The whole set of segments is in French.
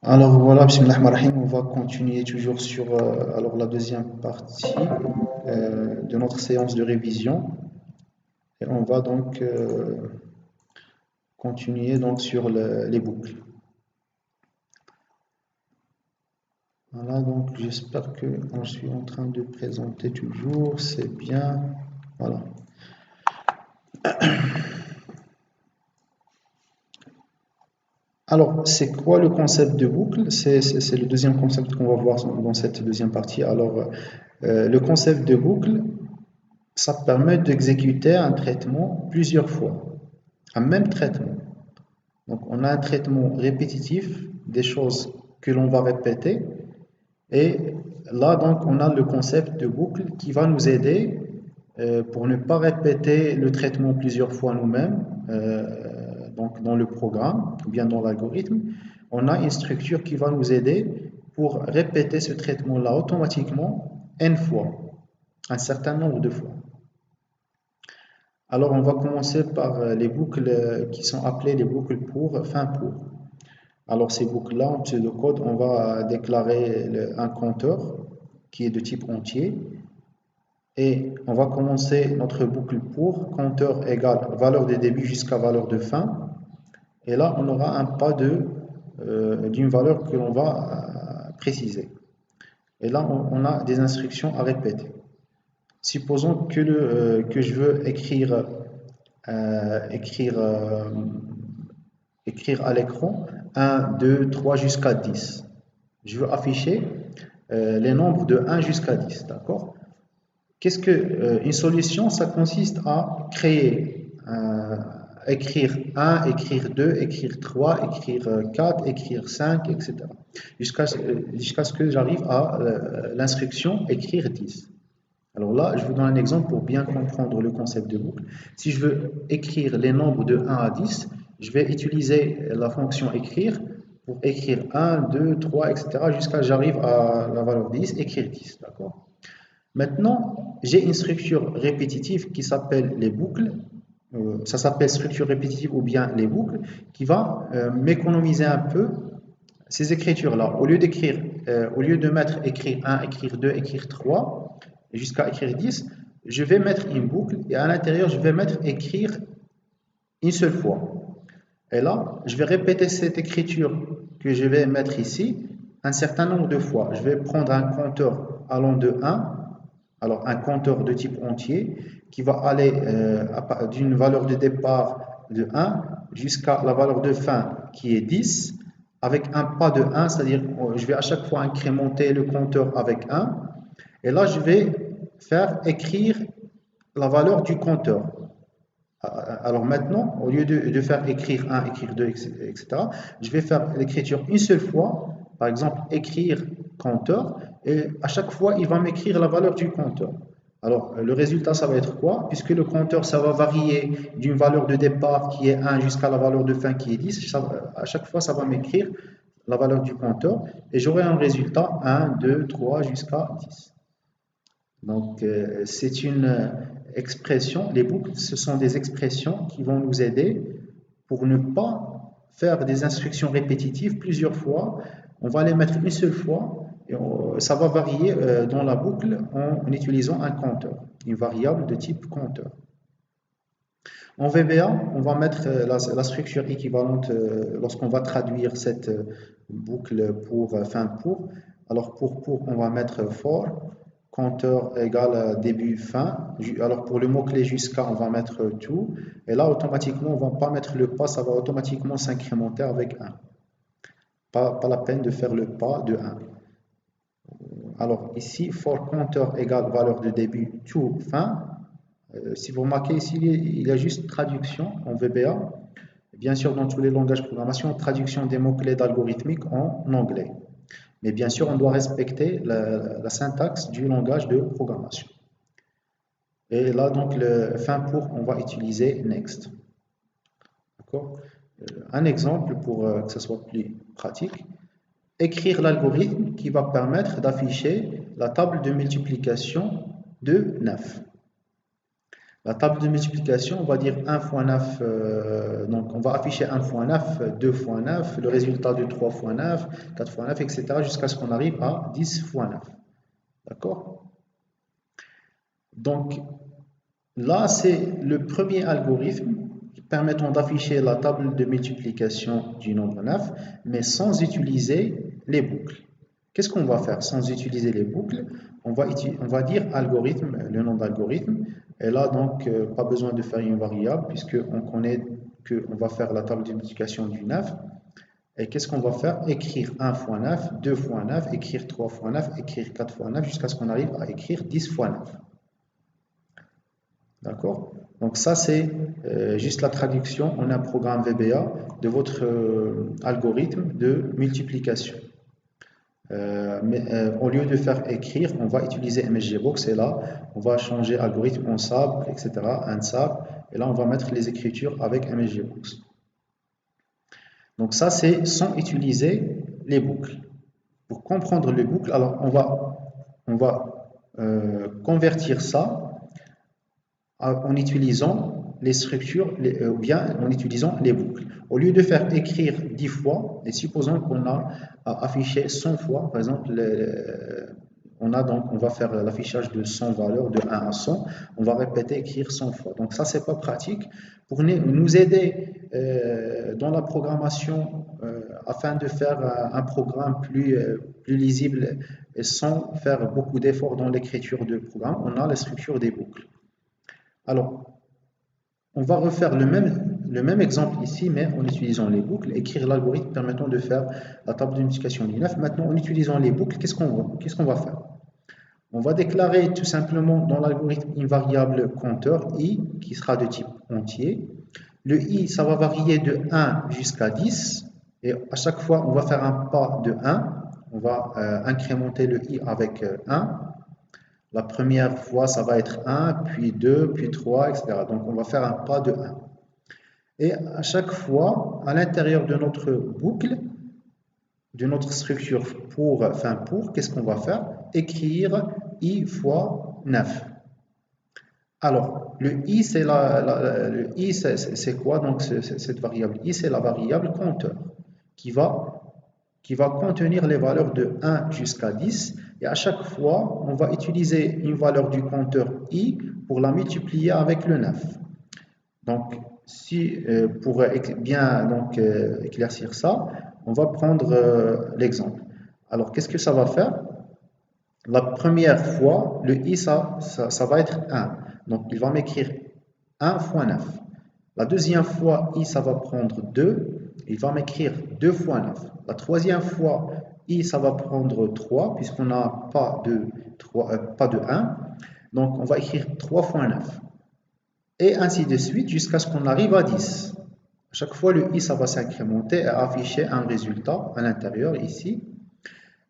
Alors voilà, bismillahirrahmanirrahim, on va continuer toujours sur la deuxième partie de notre séance de révision et on va donc continuer donc sur les boucles. Voilà, donc j'espère que je suis en train de présenter toujours, c'est bien. Voilà. Alors, c'est quoi le concept de boucle? C'est le deuxième concept qu'on va voir dans cette deuxième partie. Alors, le concept de boucle, ça permet d'exécuter un traitement plusieurs fois, un même traitement. Donc, on a un traitement répétitif des choses que l'on va répéter. Et là, donc, on a le concept de boucle qui va nous aider pour ne pas répéter le traitement plusieurs fois nous-mêmes. Donc, dans le programme ou bien dans l'algorithme, on a une structure qui va nous aider pour répéter ce traitement-là automatiquement n fois, un certain nombre de fois. Alors, on va commencer par les boucles qui sont appelées les boucles pour fin pour. Alors, ces boucles-là, en pseudocode, on va déclarer un compteur qui est de type entier et on va commencer notre boucle pour compteur égale valeur de début jusqu'à valeur de fin. Et là, on aura un pas d'une valeur que l'on va préciser. Et là, on a des instructions à répéter. Supposons que je veux écrire à l'écran 1, 2, 3 jusqu'à 10. Je veux afficher les nombres de 1 jusqu'à 10, d'accord? Une solution, ça consiste à créer, écrire 1, écrire 2, écrire 3, écrire 4, écrire 5, etc. Jusqu'à ce que j'arrive à l'instruction écrire 10. Alors là, je vous donne un exemple pour bien comprendre le concept de boucle. Si je veux écrire les nombres de 1 à 10, je vais utiliser la fonction écrire pour écrire 1, 2, 3, etc. jusqu'à ce que j'arrive à la valeur 10, écrire 10. D'accord? Maintenant, j'ai une structure répétitive qui s'appelle les boucles. Ça s'appelle structure répétitive ou bien les boucles, qui va m'économiser un peu ces écritures-là. Au lieu de mettre écrire 1, écrire 2, écrire 3, jusqu'à écrire 10, je vais mettre une boucle et à l'intérieur, je vais mettre écrire une seule fois. Et là, je vais répéter cette écriture que je vais mettre ici un certain nombre de fois. Je vais prendre un compteur allant de 1, alors un compteur de type entier qui va aller d'une valeur de départ de 1 jusqu'à la valeur de fin qui est 10 avec un pas de 1, c'est-à-dire je vais à chaque fois incrémenter le compteur avec 1 et là je vais faire écrire la valeur du compteur. Alors maintenant, au lieu de faire écrire 1, écrire 2, etc., je vais faire l'écriture une seule fois, par exemple écrire compteur, et à chaque fois, il va m'écrire la valeur du compteur. Alors, le résultat, ça va être quoi? Puisque le compteur, ça va varier d'une valeur de départ qui est 1 jusqu'à la valeur de fin qui est 10, à chaque fois, ça va m'écrire la valeur du compteur, et j'aurai un résultat 1, 2, 3 jusqu'à 10. Donc, c'est une expression, les boucles, ce sont des expressions qui vont nous aider pour ne pas faire des instructions répétitives plusieurs fois. On va les mettre une seule fois et ça va varier dans la boucle en utilisant un compteur, une variable de type compteur. En VBA, on va mettre la structure équivalente lorsqu'on va traduire cette boucle pour fin pour. Alors pour, on va mettre for, compteur égale début fin. Alors pour le mot-clé jusqu'à, on va mettre to. Et là, automatiquement, on ne va pas mettre le pas, ça va automatiquement s'incrémenter avec 1. Pas la peine de faire le pas de 1. Alors ici, for compteur égale valeur de début to fin. Si vous remarquez ici, il y a juste traduction en VBA. Bien sûr, dans tous les langages de programmation, traduction des mots-clés d'algorithmique en anglais. Mais bien sûr, on doit respecter la syntaxe du langage de programmation. Et là, donc, le fin pour, on va utiliser next. D'accord? Un exemple pour que ce soit plus pratique. Écrire l'algorithme qui va permettre d'afficher la table de multiplication de 9. La table de multiplication, on va dire 1 fois 9, donc on va afficher 1 fois 9, 2 fois 9, le résultat de 3 fois 9, 4 fois 9, etc. jusqu'à ce qu'on arrive à 10 fois 9. D'accord? Donc là, c'est le premier algorithme permettant d'afficher la table de multiplication du nombre 9, mais sans utiliser les boucles. Qu'est-ce qu'on va faire sans utiliser les boucles? On va dire algorithme, le nom d'algorithme, et là donc pas besoin de faire une variable puisqu'on connaît qu'on va faire la table de multiplication du 9. Et qu'est-ce qu'on va faire? Écrire 1 fois 9, 2 fois 9, écrire 3 fois 9, écrire 4 fois 9 jusqu'à ce qu'on arrive à écrire 10 fois 9. D'accord? Donc ça, c'est juste la traduction en un programme VBA de votre algorithme de multiplication. Mais au lieu de faire écrire, on va utiliser MSGBox et là, on va changer algorithme en SAB, etc., un SAB, et là, on va mettre les écritures avec MSGBox. Donc ça, c'est sans utiliser les boucles. Pour comprendre les boucles, alors on va convertir ça en utilisant les structures ou bien en utilisant les boucles. Au lieu de faire écrire 10 fois, et supposons qu'on a affiché 100 fois, par exemple, on va faire l'affichage de 100 valeurs de 1 à 100, on va répéter, écrire 100 fois. Donc ça, c'est pas pratique. Pour nous aider dans la programmation, afin de faire un programme plus lisible et sans faire beaucoup d'efforts dans l'écriture de programme, on a la structure des boucles. Alors, on va refaire le même exemple ici, mais en utilisant les boucles, écrire l'algorithme permettant de faire la table de multiplication du 9. Maintenant, en utilisant les boucles, qu'est-ce qu'on va faire? On va déclarer tout simplement dans l'algorithme une variable compteur i qui sera de type entier. Le i, ça va varier de 1 jusqu'à 10 et à chaque fois, on va faire un pas de 1. On va incrémenter le i avec 1. La première fois, ça va être 1, puis 2, puis 3, etc. Donc, on va faire un pas de 1. Et à chaque fois, à l'intérieur de notre boucle, de notre structure qu'est-ce qu'on va faire? Écrire i fois 9. Alors, le i, c'est quoi? Donc, cette variable i, c'est la variable compteur qui va contenir les valeurs de 1 jusqu'à 10. Et à chaque fois, on va utiliser une valeur du compteur i pour la multiplier avec le 9. Donc, pour bien éclaircir ça, on va prendre l'exemple. Alors, qu'est-ce que ça va faire? La première fois, le i, ça va être 1. Donc, il va m'écrire 1 fois 9. La deuxième fois, i, ça va prendre 2. Il va m'écrire 2 fois 9. La troisième fois, i, ça va prendre 3, puisqu'on n'a pas de 1. Donc, on va écrire 3 fois 9. Et ainsi de suite, jusqu'à ce qu'on arrive à 10. À chaque fois, le i, ça va s'incrémenter et afficher un résultat à l'intérieur, ici.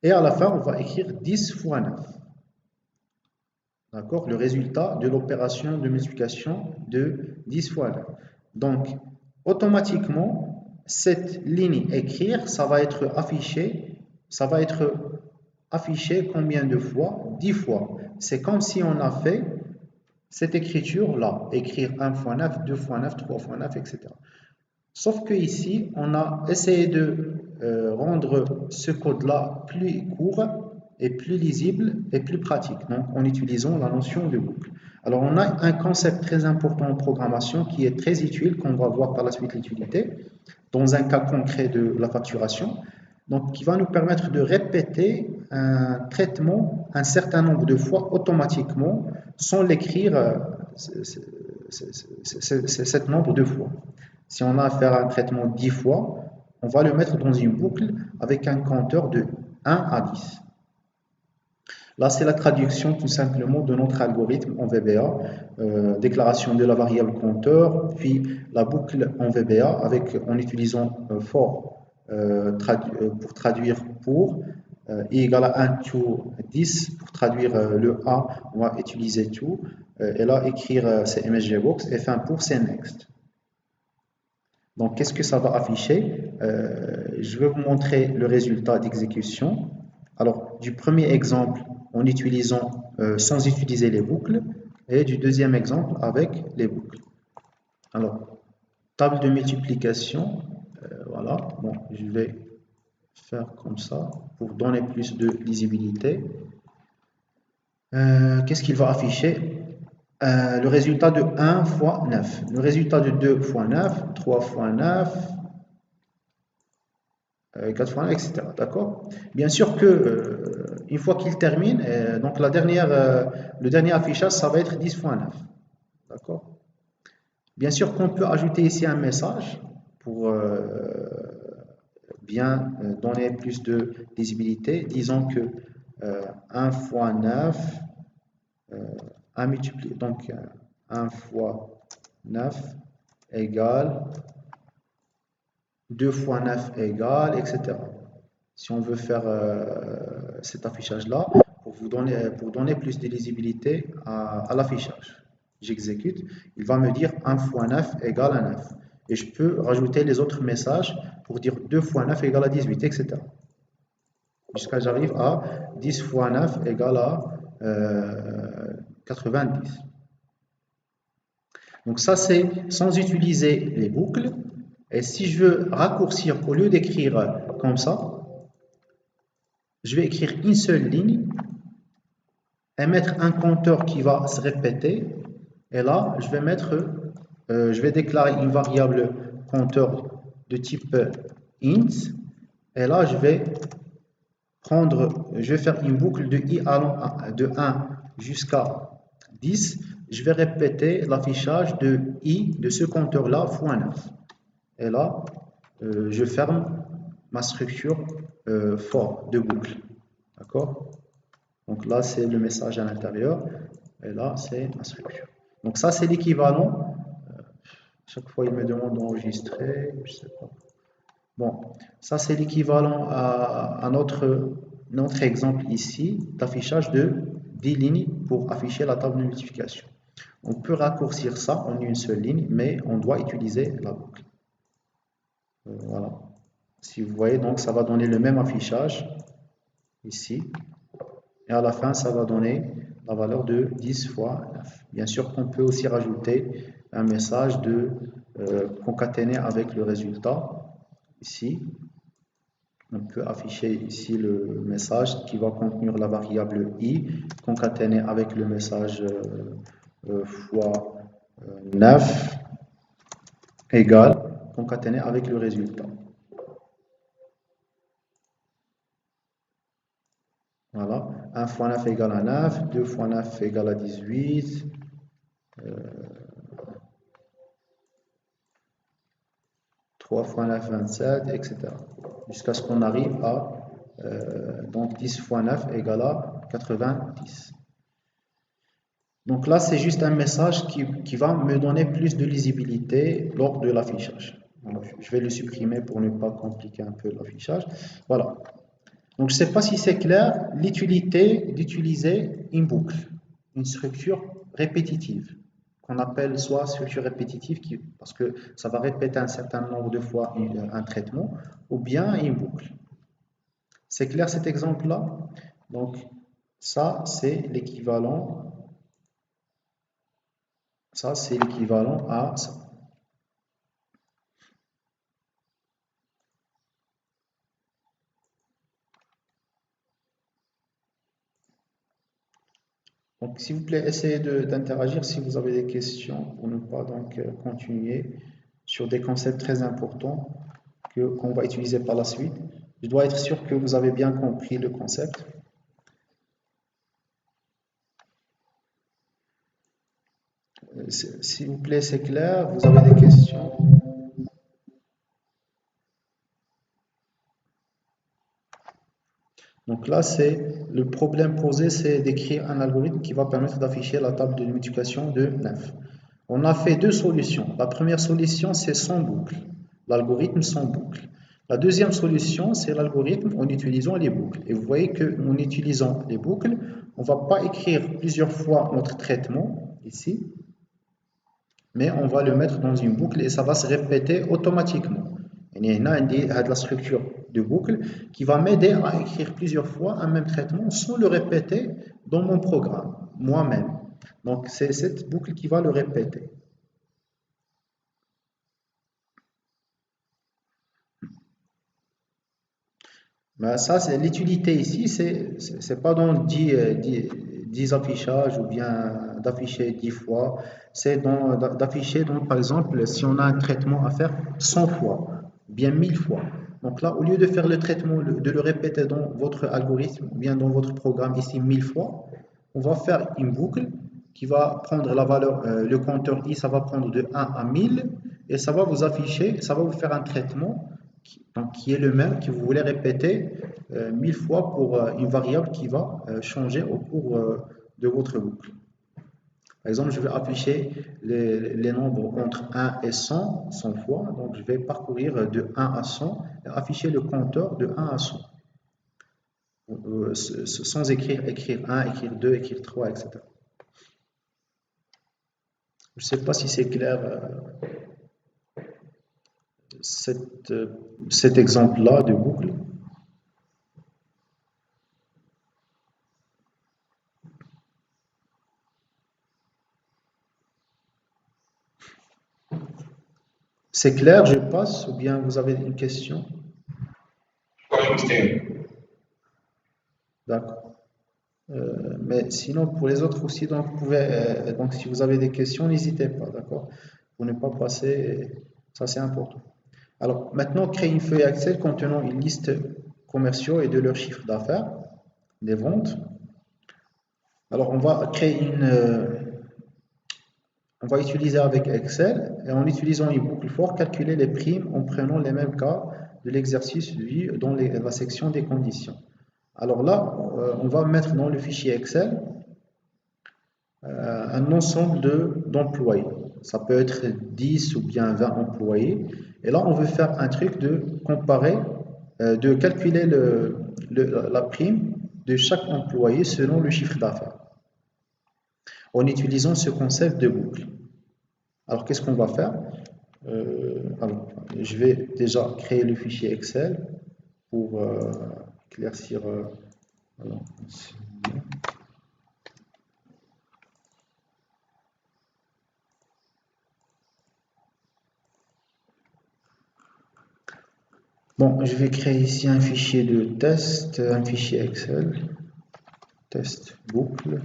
Et à la fin, on va écrire 10 fois 9. D'accord? Le résultat de l'opération de multiplication de 10 fois 9. Donc, automatiquement, cette ligne écrire, ça va être affiché combien de fois? 10 fois. C'est comme si on a fait cette écriture-là, écrire 1 fois 9, 2 fois 9, 3 fois 9, etc. Sauf que ici, on a essayé de rendre ce code-là plus court et plus lisible et plus pratique, donc en utilisant la notion de boucle. Alors, on a un concept très important en programmation qui est très utile, qu'on va voir par la suite l'utilité, dans un cas concret de la facturation, donc qui va nous permettre de répéter un traitement un certain nombre de fois automatiquement sans l'écrire cet nombre de fois. Si on a à faire un traitement 10 fois, on va le mettre dans une boucle avec un compteur de 1 à 10. Là, c'est la traduction tout simplement de notre algorithme en VBA, déclaration de la variable compteur, puis la boucle en VBA en utilisant for pour traduire i égale à 1 to 10, pour traduire le a, on va utiliser to, et là écrire c'est MSGBox, et fin pour c'est next. Donc, qu'est-ce que ça va afficher? Je vais vous montrer le résultat d'exécution. Alors, du premier exemple, en utilisant, sans utiliser les boucles, et du deuxième exemple avec les boucles. Alors, table de multiplication, voilà, bon, je vais faire comme ça pour donner plus de lisibilité. Qu'est-ce qu'il va afficher? Le résultat de 1 fois 9, le résultat de 2 fois 9, 3 fois 9, 4 fois 9, etc. D'accord? Bien sûr que une fois qu'il termine, donc le dernier affichage, ça va être 10 fois 9. D'accord? Bien sûr qu'on peut ajouter ici un message pour bien donner plus de lisibilité. Disons que 1 fois 9, 1 multiplié, donc 1 fois 9 égale 2 fois 9 égale, etc. Si on veut faire cet affichage-là, pour donner plus de lisibilité à l'affichage. J'exécute, il va me dire 1 fois 9 égale à 9. Et je peux rajouter les autres messages pour dire 2 fois 9 égale à 18, etc. Jusqu'à j'arrive à 10 fois 9 égale à 90. Donc ça, c'est sans utiliser les boucles. Et si je veux raccourcir, au lieu d'écrire comme ça, je vais écrire une seule ligne et mettre un compteur qui va se répéter. Et là, je vais déclarer une variable compteur de type int. Et là, je vais faire une boucle de i allant de 1 jusqu'à 10. Je vais répéter l'affichage de i de ce compteur-là fois 9. Et là, je ferme ma structure for de boucle. D'accord? Donc là, c'est le message à l'intérieur. Et là, c'est ma structure. Donc ça, c'est l'équivalent. Chaque fois, il me demande d'enregistrer. Je sais pas. Bon, ça, c'est l'équivalent à notre exemple ici d'affichage de 10 lignes pour afficher la table de multiplication. On peut raccourcir ça en une seule ligne, mais on doit utiliser la boucle. Voilà. Si vous voyez, donc ça va donner le même affichage ici. Et à la fin, ça va donner la valeur de 10 fois 9. Bien sûr qu'on peut aussi rajouter un message de concaténer avec le résultat. Ici, on peut afficher ici le message qui va contenir la variable i, concaténé avec le message fois 9 égale, concaténé avec le résultat. Voilà, 1 fois 9 égale à 9, 2 fois 9 égale à 18, 3 fois 9, 27, etc. Jusqu'à ce qu'on arrive à donc 10 fois 9 égale à 90. Donc là, c'est juste un message qui va me donner plus de lisibilité lors de l'affichage. Je vais le supprimer pour ne pas compliquer un peu l'affichage. Voilà. Donc, je ne sais pas si c'est clair, l'utilité d'utiliser une boucle, une structure répétitive, qu'on appelle soit structure répétitive, parce que ça va répéter un certain nombre de fois un traitement, ou bien une boucle. C'est clair cet exemple-là? Donc, ça, c'est l'équivalent. Ça, c'est l'équivalent à ça. Donc, s'il vous plaît, essayez d'interagir si vous avez des questions pour ne pas donc continuer sur des concepts très importants qu'on va utiliser par la suite. Je dois être sûr que vous avez bien compris le concept. S'il vous plaît, c'est clair, vous avez des questions? Donc là, c'est le problème posé, c'est d'écrire un algorithme qui va permettre d'afficher la table de multiplication de 9. On a fait deux solutions. La première solution, c'est sans boucle, l'algorithme sans boucle. La deuxième solution, c'est l'algorithme en utilisant les boucles. Et vous voyez qu'en utilisant les boucles, on ne va pas écrire plusieurs fois notre traitement ici, mais on va le mettre dans une boucle et ça va se répéter automatiquement. Il y a la structure de boucle qui va m'aider à écrire plusieurs fois un même traitement sans le répéter dans mon programme, moi-même. Donc, c'est cette boucle qui va le répéter. Ben, ça, c'est l'utilité ici, c'est pas dans 10 affichages ou bien d'afficher 10 fois, c'est d'afficher, donc, par exemple, si on a un traitement à faire 100 fois, bien 1000 fois. Donc là, au lieu de faire le traitement, de le répéter dans votre algorithme ou bien dans votre programme ici 1000 fois, on va faire une boucle qui va prendre la valeur, le compteur i, ça va prendre de 1 à 1000 et ça va vous afficher, ça va vous faire un traitement donc, qui est le même, que vous voulez répéter 1000 fois pour une variable qui va changer au cours de votre boucle. Par exemple, je vais afficher les nombres entre 1 et 100, 100 fois. Donc, je vais parcourir de 1 à 100 et afficher le compteur de 1 à 100. Sans écrire 1, écrire 2, écrire 3, etc. Je ne sais pas si c'est clair cet exemple-là de boucle. C'est clair, je passe, ou bien vous avez une question? D'accord. Mais sinon, pour les autres aussi, donc, vous pouvez, donc si vous avez des questions, n'hésitez pas, d'accord? Pour ne pas passer, ça c'est important. Alors, maintenant, créer une feuille Excel contenant une liste commerciaux et de leur chiffre d'affaires, des ventes. Alors, on va créer on va utiliser avec Excel et en utilisant une boucle for, calculer les primes en prenant les mêmes cas de l'exercice vu dans la section des conditions. Alors là, on va mettre dans le fichier Excel un ensemble d'employés. Ça peut être 10 ou bien 20 employés. Et là, on veut faire un truc de comparer, de calculer la prime de chaque employé selon le chiffre d'affaires en utilisant ce concept de boucle. Alors, qu'est-ce qu'on va faire? Alors, je vais déjà créer le fichier Excel pour éclaircir. Alors, bon, je vais créer ici un fichier de test, un fichier Excel, test boucle.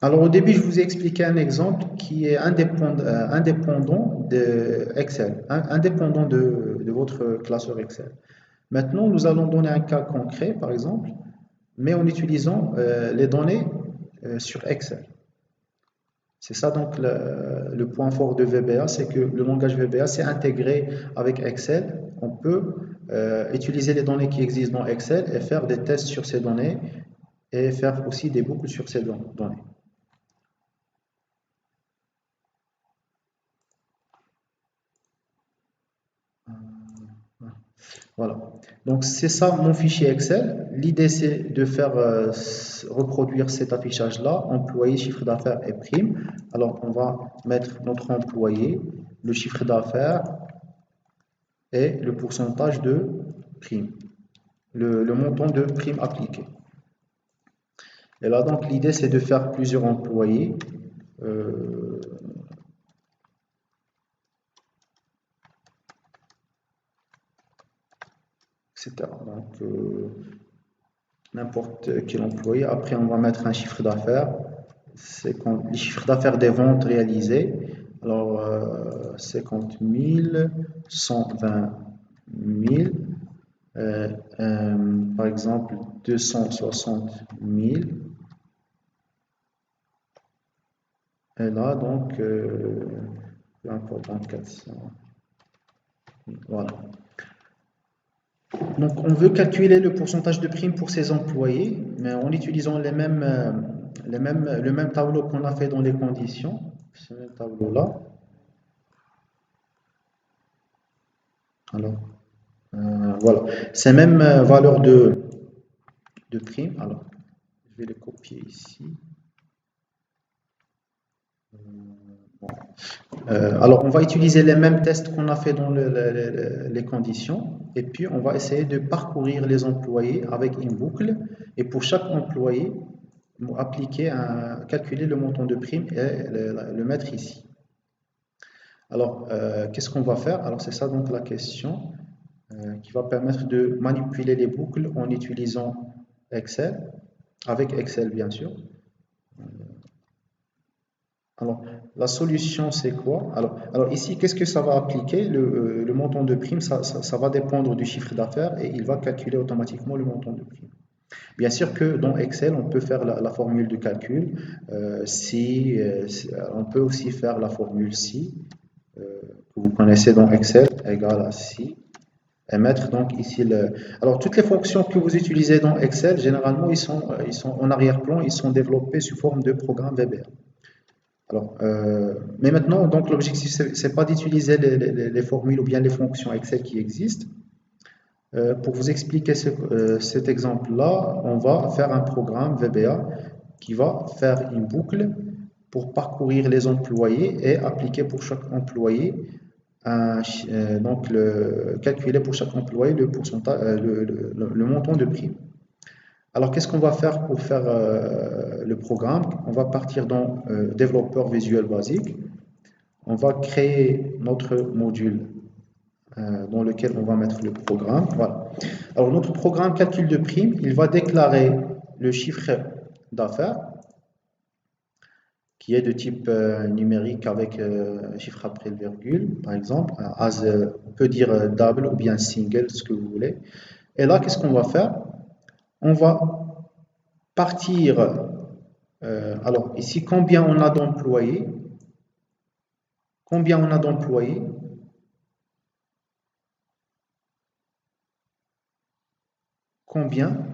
Alors au début, je vous ai expliqué un exemple qui est indépendant de Excel, indépendant de votre classeur Excel. Maintenant, nous allons donner un cas concret, par exemple, mais en utilisant les données sur Excel. C'est ça donc le point fort de VBA, c'est que le langage VBA s'est intégré avec Excel. On peut utiliser les données qui existent dans Excel et faire des tests sur ces données et faire aussi des boucles sur ces données. Voilà. Donc c'est ça mon fichier Excel. L'idée c'est de faire reproduire cet affichage-là, employé, chiffre d'affaires et prime. Alors on va mettre notre employé, le chiffre d'affaires et le pourcentage de prime, le montant de prime appliqué. Et là donc l'idée c'est de faire plusieurs employés. Etc. Donc, n'importe quel employé. Après, on va mettre un chiffre d'affaires. C'est le chiffre d'affaires des ventes réalisées. Alors, 50 000, 120 000, par exemple 260 000. Et là, donc, peu importe, 400. Voilà. Donc, on veut calculer le pourcentage de prime pour ces employés, mais en utilisant le même tableau qu'on a fait dans les conditions. Ce même tableau-là. Alors, voilà. Ces mêmes valeurs de prime. Alors, je vais les copier ici. Bon. Alors, on va utiliser les mêmes tests qu'on a fait dans les conditions, et puis on va essayer de parcourir les employés avec une boucle, et pour chaque employé, calculer le montant de prime et le mettre ici. Alors, qu'est-ce qu'on va faire? Alors, c'est ça donc la question qui va permettre de manipuler les boucles en utilisant Excel, avec Excel bien sûr. Alors, la solution, c'est quoi? Alors ici, qu'est-ce que ça va appliquer? Le montant de prime, ça va dépendre du chiffre d'affaires et il va calculer automatiquement le montant de prime. Bien sûr que dans Excel, on peut faire la formule de calcul. On peut aussi faire la formule si, que vous connaissez dans Excel, égale à si, et mettre donc ici le... Alors, toutes les fonctions que vous utilisez dans Excel, généralement, ils sont en arrière-plan, ils sont développés sous forme de programme VBA. Alors, mais maintenant, donc l'objectif, c'est pas d'utiliser les formules ou bien les fonctions Excel qui existent. Pour vous expliquer cet exemple-là, on va faire un programme VBA qui va faire une boucle pour parcourir les employés et appliquer pour chaque employé calculer pour chaque employé le pourcentage, le montant de prime. Alors, qu'est-ce qu'on va faire pour faire le programme? On va partir dans développeur visuel basique. On va créer notre module dans lequel on va mettre le programme. Voilà. Alors, notre programme calcul de prime, il va déclarer le chiffre d'affaires qui est de type numérique avec chiffre après le virgule, par exemple. On peut dire double ou bien single, ce que vous voulez. Et là, qu'est-ce qu'on va faire? On va partir, alors ici, combien on a d'employés? Combien on a d'employés? Combien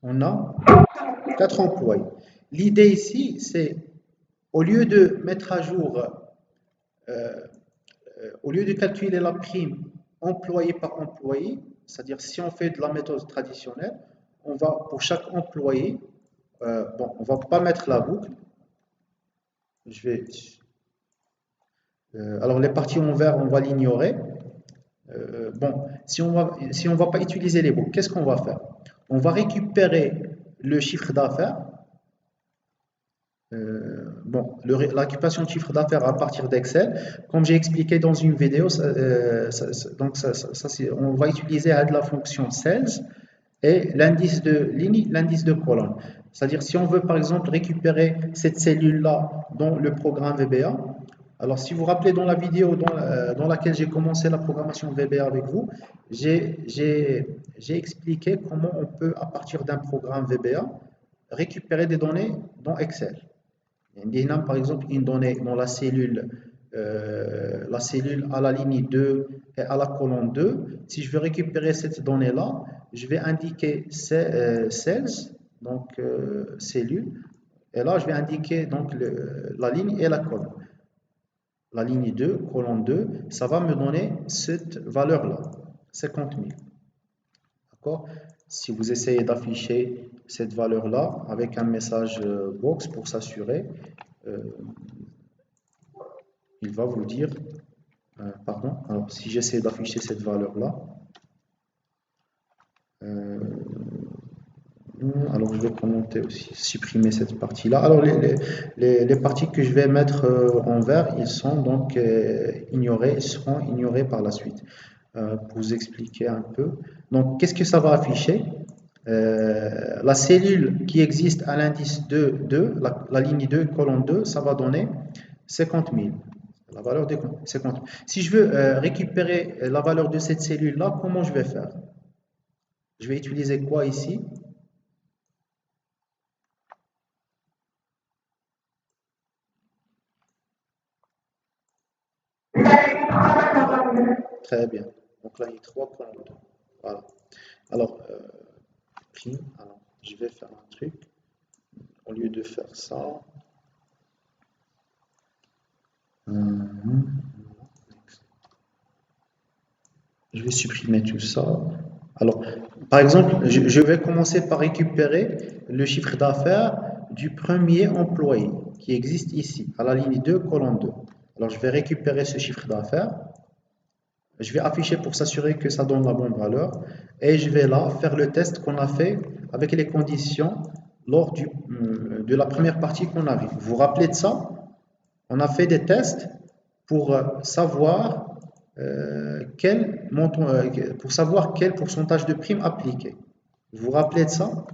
on a? 4 employés. L'idée ici, c'est au lieu de mettre à jour, au lieu de calculer la prime employé par employé, c'est-à-dire si on fait de la méthode traditionnelle, on va pour chaque employé, bon, on va pas mettre la boucle. Je vais, alors les parties en vert, on va l'ignorer. Bon, si on va pas utiliser les boucles, qu'est-ce qu'on va faire? On va récupérer le chiffre d'affaires. Bon, l'occupation de chiffre d'affaires à partir d'Excel, comme j'ai expliqué dans une vidéo, on va utiliser la fonction sales et l'indice de ligne, l'indice de colonne. C'est-à-dire si on veut par exemple récupérer cette cellule-là dans le programme VBA, alors si vous vous rappelez dans la vidéo dans laquelle j'ai commencé la programmation VBA avec vous, j'ai expliqué comment on peut à partir d'un programme VBA récupérer des données dans Excel. Par exemple, une donnée dans la cellule à la ligne 2 et à la colonne 2. Si je veux récupérer cette donnée-là, je vais indiquer cells, donc cellule, et là je vais indiquer donc la ligne et la colonne. La ligne 2, colonne 2, ça va me donner cette valeur-là, 50 000. D'accord? Si vous essayez d'afficher cette valeur-là avec un message box pour s'assurer, il va vous dire, pardon, alors si j'essaie d'afficher cette valeur-là, alors je vais commenter aussi, supprimer cette partie-là. Alors les parties que je vais mettre en vert, ils sont donc ignorés, ils seront ignorés par la suite. Pour vous expliquer un peu. Donc qu'est-ce que ça va afficher? La cellule qui existe à l'indice 2, la ligne 2, colonne 2, ça va donner 50 000. La valeur des 50 000. Si je veux récupérer la valeur de cette cellule-là, comment je vais faire? Je vais utiliser quoi ici? Très bien. Donc là, il y a 3 colonnes. Voilà. Alors, alors, je vais faire un truc. Au lieu de faire ça, je vais supprimer tout ça. Alors, par exemple, je vais commencer par récupérer le chiffre d'affaires du premier employé qui existe ici, à la ligne 2, colonne 2. Alors, je vais récupérer ce chiffre d'affaires. Je vais afficher pour s'assurer que ça donne la bonne valeur. Et je vais là faire le test qu'on a fait avec les conditions lors de la première partie qu'on a vue. Vous vous rappelez de ça? On a fait des tests pour savoir quel pourcentage de prime appliquer. Vous vous rappelez de ça?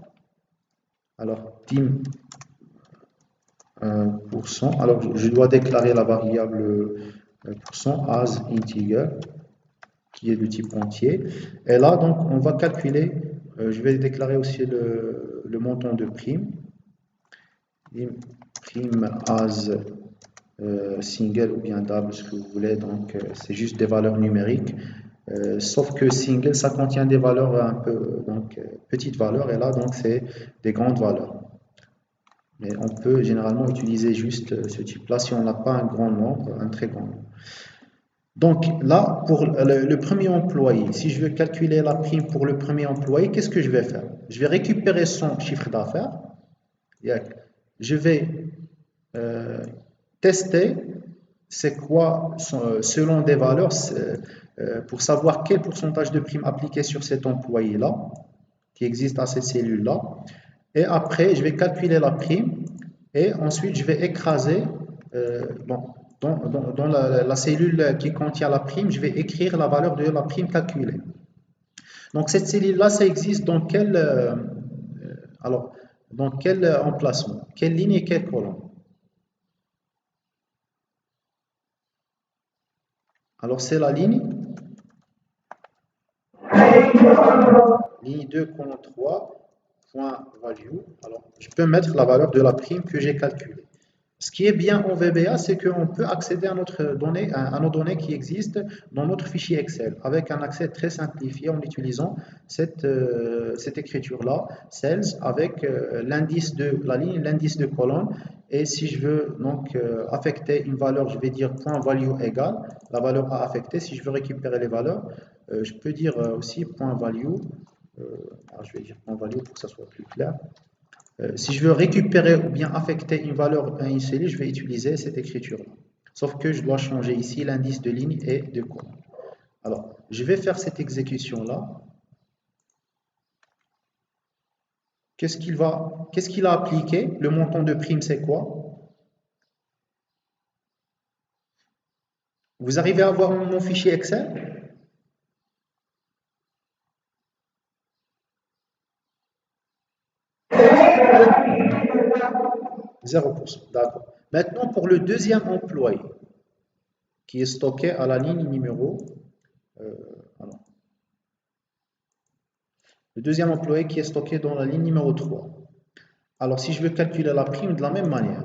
Alors, team %. Alors, je dois déclarer la variable % as integer qui est de type entier. Et là, donc, on va calculer, je vais déclarer aussi le montant de prime. Prime as single ou bien double, ce que vous voulez, donc c'est juste des valeurs numériques. Sauf que single, ça contient des valeurs un peu, donc petites valeurs, et là, donc c'est des grandes valeurs. Mais on peut généralement utiliser juste ce type-là si on n'a pas un grand nombre, un très grand nombre. Donc là, pour le premier employé, si je veux calculer la prime pour le premier employé, qu'est-ce que je vais faire? Je vais récupérer son chiffre d'affaires. Je vais tester c'est quoi, selon des valeurs, pour savoir quel pourcentage de prime appliqué sur cet employé-là, qui existe à cette cellule-là. Et après, je vais calculer la prime et ensuite je vais écraser dans la cellule qui contient la prime, je vais écrire la valeur de la prime calculée. Donc cette cellule-là, ça existe dans dans quel emplacement, quelle ligne et quelle colonne? Alors c'est la ligne 2, colonne 3, point value. Alors je peux mettre la valeur de la prime que j'ai calculée. Ce qui est bien en VBA, c'est qu'on peut accéder à nos données qui existent dans notre fichier Excel avec un accès très simplifié en utilisant cette écriture-là, cells, avec l'indice de la ligne, l'indice de colonne. Et si je veux donc affecter une valeur, je vais dire point value égale la valeur à affecter. Si je veux récupérer les valeurs, je peux dire aussi point value. Je vais dire point value pour que ça soit plus clair. Si je veux récupérer ou bien affecter une valeur à une cellule, je vais utiliser cette écriture-là. Sauf que je dois changer ici l'indice de ligne et de colonne. Alors, je vais faire cette exécution-là. Qu'est-ce qu'il a appliqué? Le montant de prime, c'est quoi? Vous arrivez à voir mon fichier Excel? 0%, d'accord. Maintenant, pour le deuxième employé, qui est stocké à la ligne numéro... le deuxième employé qui est stocké dans la ligne numéro 3. Alors, si je veux calculer la prime de la même manière,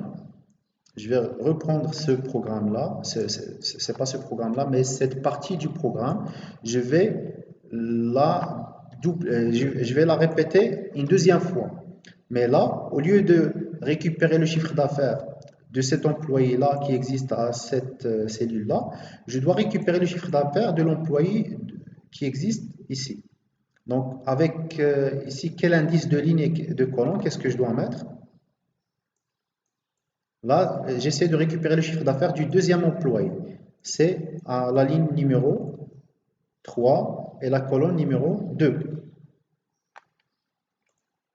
je vais reprendre ce programme-là, c'est pas ce programme-là, mais cette partie du programme, je vais la répéter une deuxième fois. Mais là, au lieu de récupérer le chiffre d'affaires de cet employé-là qui existe à cette cellule-là, je dois récupérer le chiffre d'affaires de l'employé qui existe ici. Donc, avec ici, quel indice de ligne et de colonne, qu'est-ce que je dois mettre? Là, j'essaie de récupérer le chiffre d'affaires du deuxième employé. C'est à la ligne numéro 3 et la colonne numéro 2.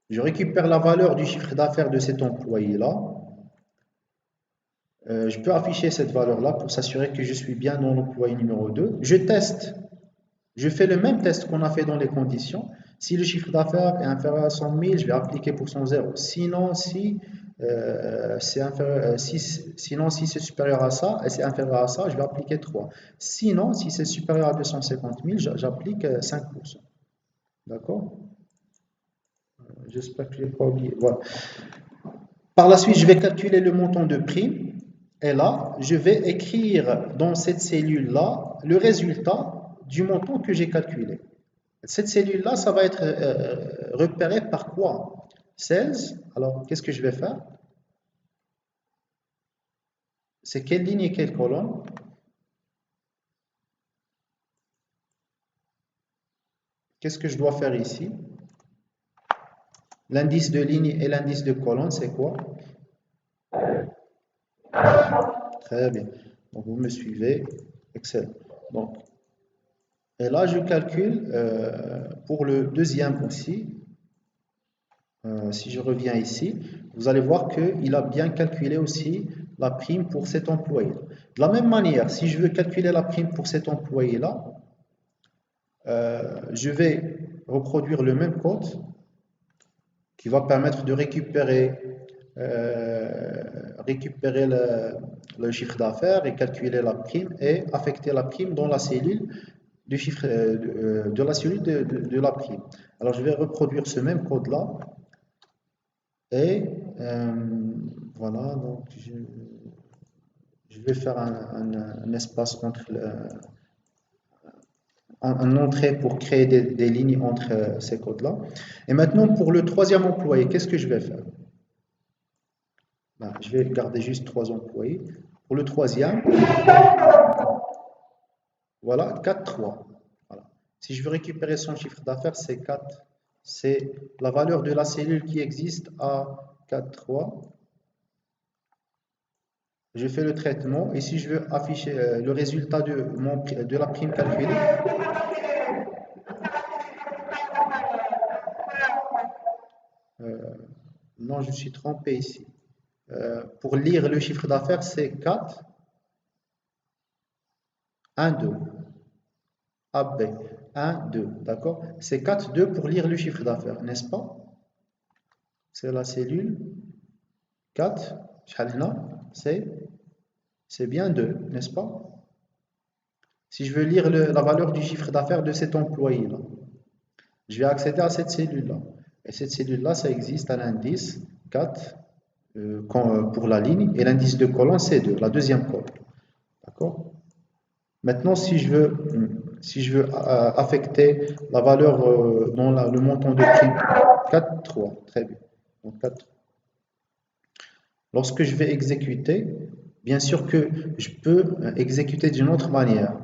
Je récupère la valeur du chiffre d'affaires de cet employé-là. Je peux afficher cette valeur-là pour s'assurer que je suis bien dans l'employé numéro 2. Je teste. Je fais le même test qu'on a fait dans les conditions. Si le chiffre d'affaires est inférieur à 100 000, je vais appliquer % 0. Sinon, si c'est supérieur à ça et c'est inférieur à ça, je vais appliquer 3. Sinon, si c'est supérieur à 250 000, j'applique 5%. D'accord? J'espère que je n'ai pas oublié. Voilà. Par la suite, je vais calculer le montant de prime. Et là, je vais écrire dans cette cellule-là le résultat du montant que j'ai calculé. Cette cellule-là, ça va être repéré par quoi? 16. Alors, qu'est-ce que je vais faire? C'est quelle ligne et quelle colonne? Qu'est-ce que je dois faire ici? L'indice de ligne et l'indice de colonne, c'est quoi? Très bien. Donc, vous me suivez. Excellent. Donc, et là, je calcule pour le deuxième aussi. Si je reviens ici, vous allez voir qu'il a bien calculé aussi la prime pour cet employé. De la même manière, si je veux calculer la prime pour cet employé-là, je vais reproduire le même code qui va permettre de récupérer le chiffre d'affaires et calculer la prime et affecter la prime dans la cellule du chiffre, de la cellule de la prime. Alors, je vais reproduire ce même code-là. Et voilà, donc je vais faire un espace entre un entrée pour créer des lignes entre ces codes-là. Et maintenant, pour le troisième employé, qu'est-ce que je vais faire? Ben, je vais garder juste 3 employés. Pour le troisième, voilà, 4, 3. Voilà. Si je veux récupérer son chiffre d'affaires, c'est 4. C'est la valeur de la cellule qui existe à 4, 3. Je fais le traitement et si je veux afficher le résultat de la prime calculée, non, je suis trompé ici. Pour lire le chiffre d'affaires, c'est 4, 1, 2. AB, 1, 2. D'accord? C'est 4, 2 pour lire le chiffre d'affaires, n'est-ce pas? C'est la cellule 4, c'est bien 2, n'est-ce pas? Si je veux lire la valeur du chiffre d'affaires de cet employé-là, je vais accéder à cette cellule-là. Et cette cellule-là, ça existe à l'indice 4 pour la ligne et l'indice de colonne, c'est 2, la deuxième colonne. D'accord? Maintenant, si je veux affecter la valeur dans le montant de prime, 4, 3, très bien. Donc 4. Lorsque je vais exécuter, bien sûr que je peux exécuter d'une autre manière.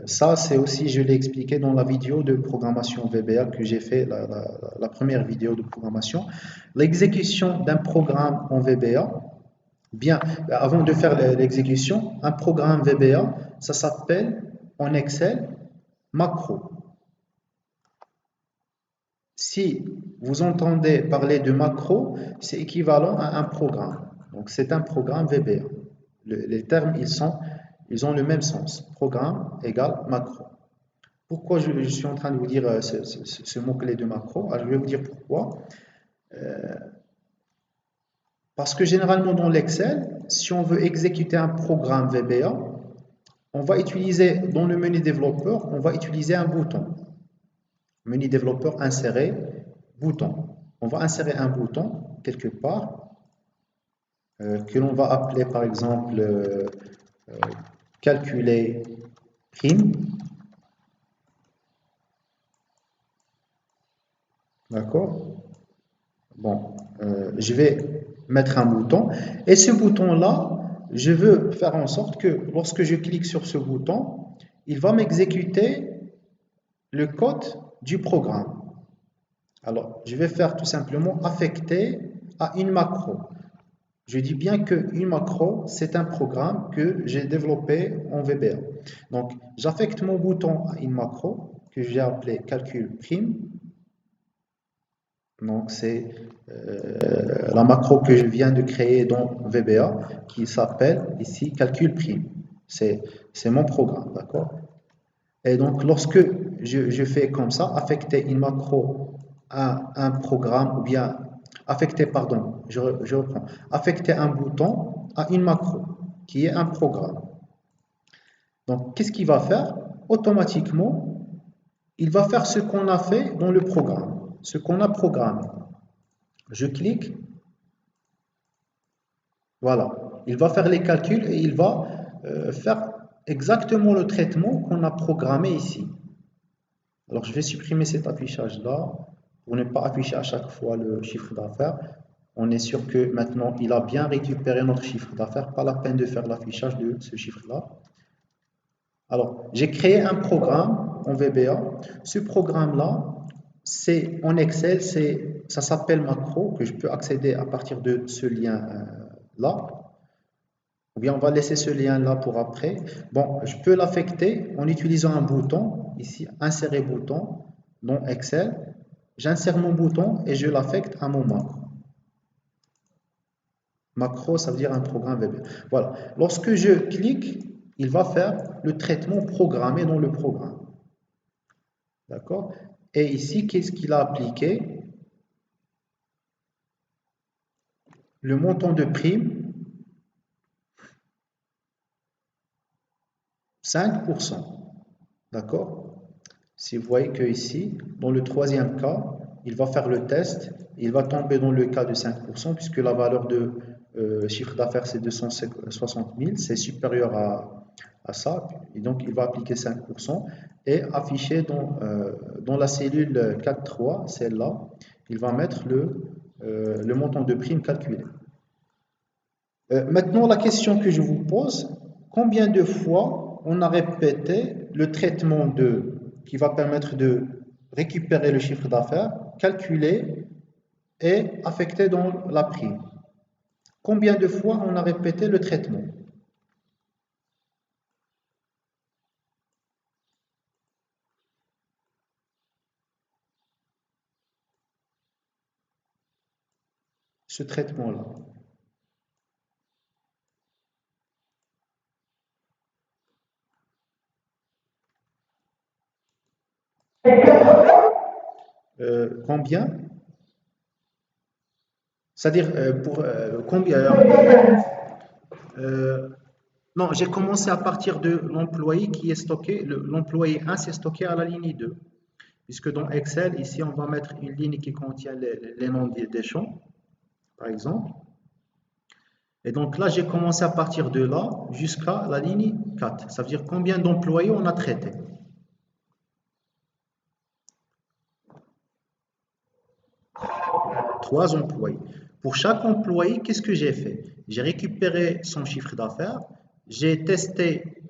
Ça, c'est aussi, je l'ai expliqué dans la vidéo de programmation VBA que j'ai fait, la première vidéo de programmation. L'exécution d'un programme en VBA, bien, avant de faire l'exécution, un programme VBA, ça s'appelle en Excel macro. Si vous entendez parler de macro, c'est équivalent à un programme. Donc, c'est un programme VBA. Les termes, ils ont le même sens. Programme égale macro. Pourquoi je suis en train de vous dire ce mot-clé de macro? Alors, je vais vous dire pourquoi. Parce que généralement, dans l'Excel, si on veut exécuter un programme VBA, on va utiliser, dans le menu développeur, on va utiliser un bouton. Menu développeur, insérer, bouton. On va insérer un bouton quelque part que l'on va appeler par exemple calculer prime. D'accord? Bon, je vais mettre un bouton et ce bouton-là, je veux faire en sorte que lorsque je clique sur ce bouton, il va m'exécuter le code du programme. Alors, je vais faire tout simplement affecter à une macro. Je dis bien qu'une macro, c'est un programme que j'ai développé en VBA. Donc, j'affecte mon bouton à une macro que j'ai appelé calcul prime. Donc, c'est la macro que je viens de créer dans VBA qui s'appelle ici calcul prime. C'est mon programme, d'accord? Et donc, lorsque je fais comme ça, affecter une macro à un programme ou bien affecter, pardon, je reprends, affecter un bouton à une macro qui est un programme. Donc, qu'est-ce qu'il va faire? Automatiquement, il va faire ce qu'on a fait dans le programme, ce qu'on a programmé. Je clique, voilà, il va faire les calculs et il va faire exactement le traitement qu'on a programmé ici. Alors, je vais supprimer cet affichage-là pour ne pas afficher à chaque fois le chiffre d'affaires. On est sûr que maintenant, il a bien récupéré notre chiffre d'affaires. Pas la peine de faire l'affichage de ce chiffre-là. Alors, j'ai créé un programme en VBA. Ce programme-là, c'est en Excel, ça s'appelle macro, que je peux accéder à partir de ce lien-là. Ou bien on va laisser ce lien-là pour après. Bon, je peux l'affecter en utilisant un bouton, ici, insérer bouton dans Excel. J'insère mon bouton et je l'affecte à mon macro. Macro, ça veut dire un programme web. Voilà. Lorsque je clique, il va faire le traitement programmé dans le programme. D'accord? Et ici, qu'est-ce qu'il a appliqué? Le montant de prime, 5%. D'accord? Si vous voyez que ici, dans le troisième cas, il va faire le test, il va tomber dans le cas de 5%, puisque la valeur de chiffre d'affaires c'est 260 000, c'est supérieur à ça, et donc il va appliquer 5% et afficher dans la cellule 4.3, celle-là, il va mettre le montant de prime calculé. Maintenant, la question que je vous pose, combien de fois on a répété le traitement qui va permettre de récupérer le chiffre d'affaires, calculer et affecter dans la prime? Combien de fois on a répété le traitement? Ce traitement-là. Combien? C'est-à-dire pour combien? Non, j'ai commencé à partir de l'employé qui est stocké. L'employé 1 c'est stocké à la ligne 2. Puisque dans Excel, ici, on va mettre une ligne qui contient les noms des champs, par exemple. Et donc là, j'ai commencé à partir de là jusqu'à la ligne 4. Ça veut dire combien d'employés on a traité. Trois employés. Pour chaque employé, qu'est-ce que j'ai fait? J'ai récupéré son chiffre d'affaires, j'ai testé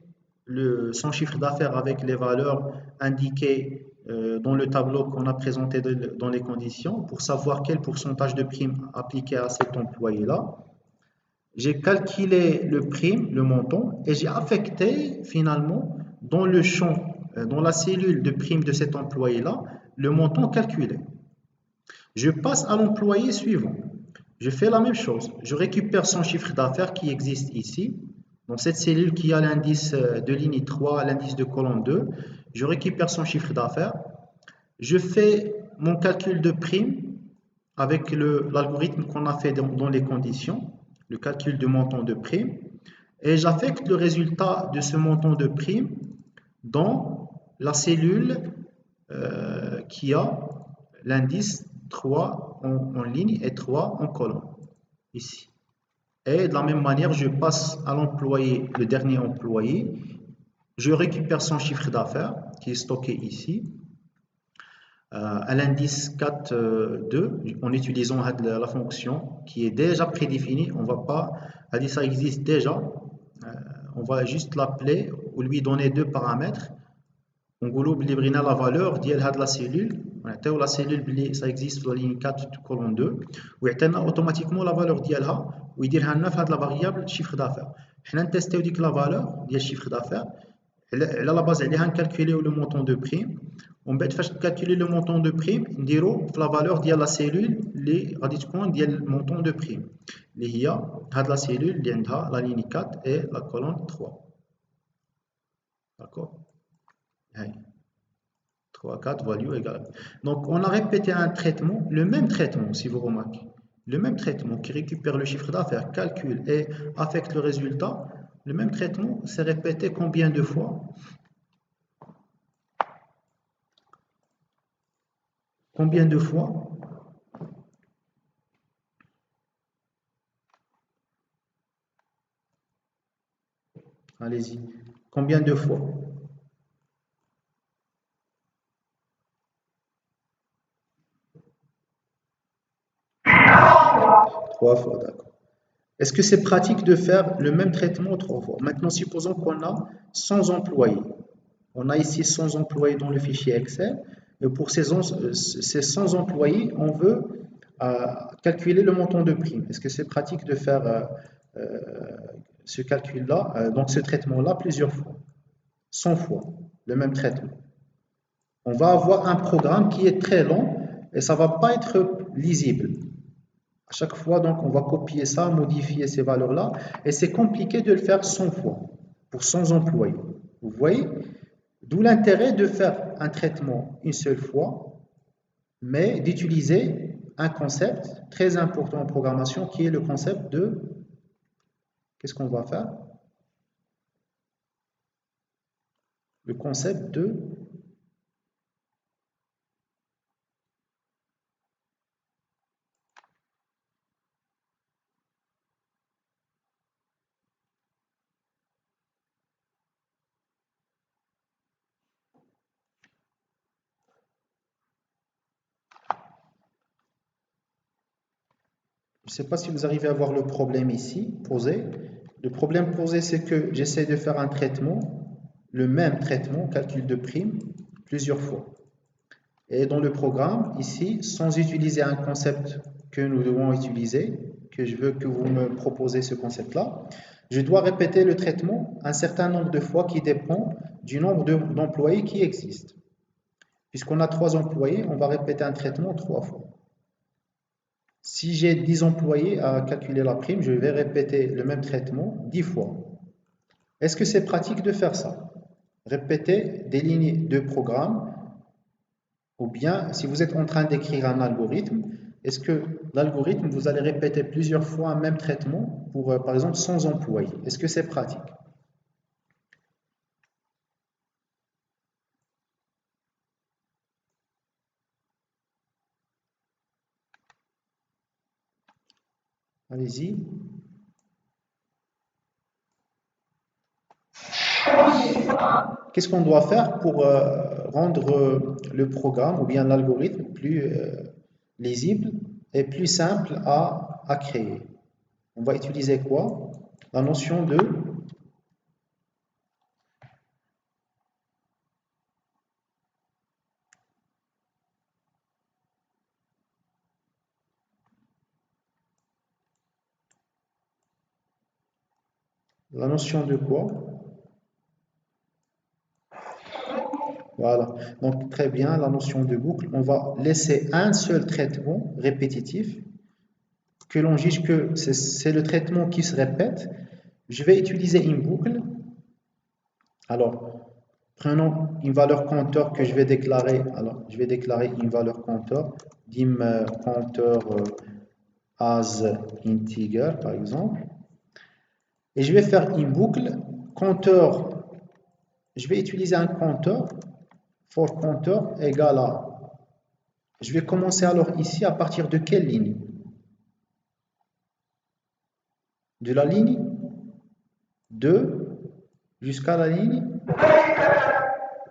son chiffre d'affaires avec les valeurs indiquées dans le tableau qu'on a présenté dans les conditions pour savoir quel pourcentage de prime appliqué à cet employé-là. J'ai calculé le prime, le montant, et j'ai affecté finalement dans le champ, dans la cellule de prime de cet employé-là, le montant calculé. Je passe à l'employé suivant. Je fais la même chose. Je récupère son chiffre d'affaires qui existe ici, dans cette cellule qui a l'indice de ligne 3, l'indice de colonne 2. Je récupère son chiffre d'affaires. Je fais mon calcul de prime avec l'algorithme qu'on a fait dans les conditions, le calcul du montant de prime, et j'affecte le résultat de ce montant de prime dans la cellule qui a l'indice 3 en ligne et 3 en colonne, ici. Et de la même manière, je passe à l'employé, le dernier employé, je récupère son chiffre d'affaires qui est stocké ici, à l'indice 4.2 en utilisant la fonction qui est déjà prédéfinie. On ne va pas dire ça existe déjà, on va juste l'appeler ou lui donner deux paramètres. On va la valeur de la cellule, la cellule ça existe dans la ligne 4 colonne 2 et automatiquement la valeur ديالها ويديرها لنا في هذه la variable chiffre d'affaires. حنا نتيستيو ديك la valeur ديال chiffre d'affaires على la base عليها نكالكوليو le montant de prime. ومن بعد فاش نكالكولي لو مونطون دو بريم نديرو في لا فالور ديال لا سيلول اللي غادي تكون ديال المونطون دو بريم اللي هي هاد لا سيلول اللي عندها لا ليني 4 اي لا كولون 3. D'accord? هاي 3, 4, value égale. Donc on a répété un traitement, le même traitement si vous remarquez, le même traitement qui récupère le chiffre d'affaires, calcule et affecte le résultat. Le même traitement s'est répété combien de fois? Combien de fois? Allez-y. Combien de fois? 3 fois, d'accord. Est-ce que c'est pratique de faire le même traitement 3 fois? Maintenant, supposons qu'on a 100 employés. On a ici 100 employés dans le fichier Excel. Et pour ces 100 employés, on veut calculer le montant de prime. Est-ce que c'est pratique de faire ce calcul-là, donc ce traitement-là plusieurs fois, 100 fois, le même traitement. On va avoir un programme qui est très long et ça ne va pas être lisible. À chaque fois, donc, on va copier ça, modifier ces valeurs-là et c'est compliqué de le faire 100 fois pour 100 employés. Vous voyez? D'où l'intérêt de faire un traitement une seule fois, mais d'utiliser un concept très important en programmation qui est le concept de... Qu'est-ce qu'on va faire? Le concept de... Je ne sais pas si vous arrivez à voir le problème ici, posé. Le problème posé, c'est que j'essaie de faire un traitement, le même traitement, calcul de prime, plusieurs fois. Et dans le programme, ici, sans utiliser un concept que nous devons utiliser, que je veux que vous me proposez ce concept-là, je dois répéter le traitement un certain nombre de fois qui dépend du nombre d'employés qui existent. Puisqu'on a 3 employés, on va répéter un traitement 3 fois. Si j'ai 10 employés à calculer la prime, je vais répéter le même traitement 10 fois. Est-ce que c'est pratique de faire ça? Répéter des lignes de programme, ou bien si vous êtes en train d'écrire un algorithme, est-ce que l'algorithme, vous allez répéter plusieurs fois un même traitement pour, par exemple, 100 employés? Est-ce que c'est pratique? Allez-y. Qu'est-ce qu'on doit faire pour rendre le programme ou bien l'algorithme plus lisible et plus simple à créer? On va utiliser quoi? La notion de quoi? Voilà. Donc très bien, la notion de boucle. On va laisser un seul traitement répétitif que l'on juge que c'est le traitement qui se répète. Je vais utiliser une boucle. Alors, prenons une valeur compteur que je vais déclarer. Alors, je vais déclarer une valeur compteur, dim compteur as integer, par exemple. Et je vais faire une boucle compteur. Je vais utiliser un compteur, for compteur égale à. Je vais commencer alors ici à partir de quelle ligne? De la ligne 2 jusqu'à la ligne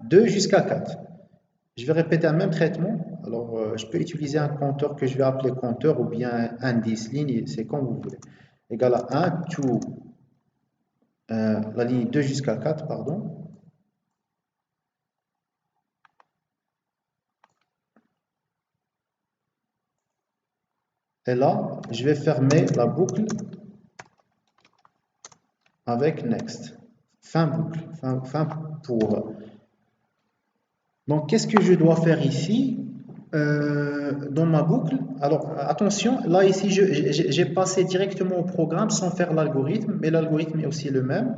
2 jusqu'à 4. Je vais répéter un même traitement. Alors, je peux utiliser un compteur que je vais appeler compteur ou bien indice, ligne, c'est comme vous voulez. Égal à 1 to la ligne 2 jusqu'à 4, pardon. Et là, je vais fermer la boucle avec next. Fin boucle, fin pour. Donc, qu'est-ce que je dois faire ici dans ma boucle? Alors, attention, là, ici, j'ai passé directement au programme sans faire l'algorithme, mais l'algorithme est aussi le même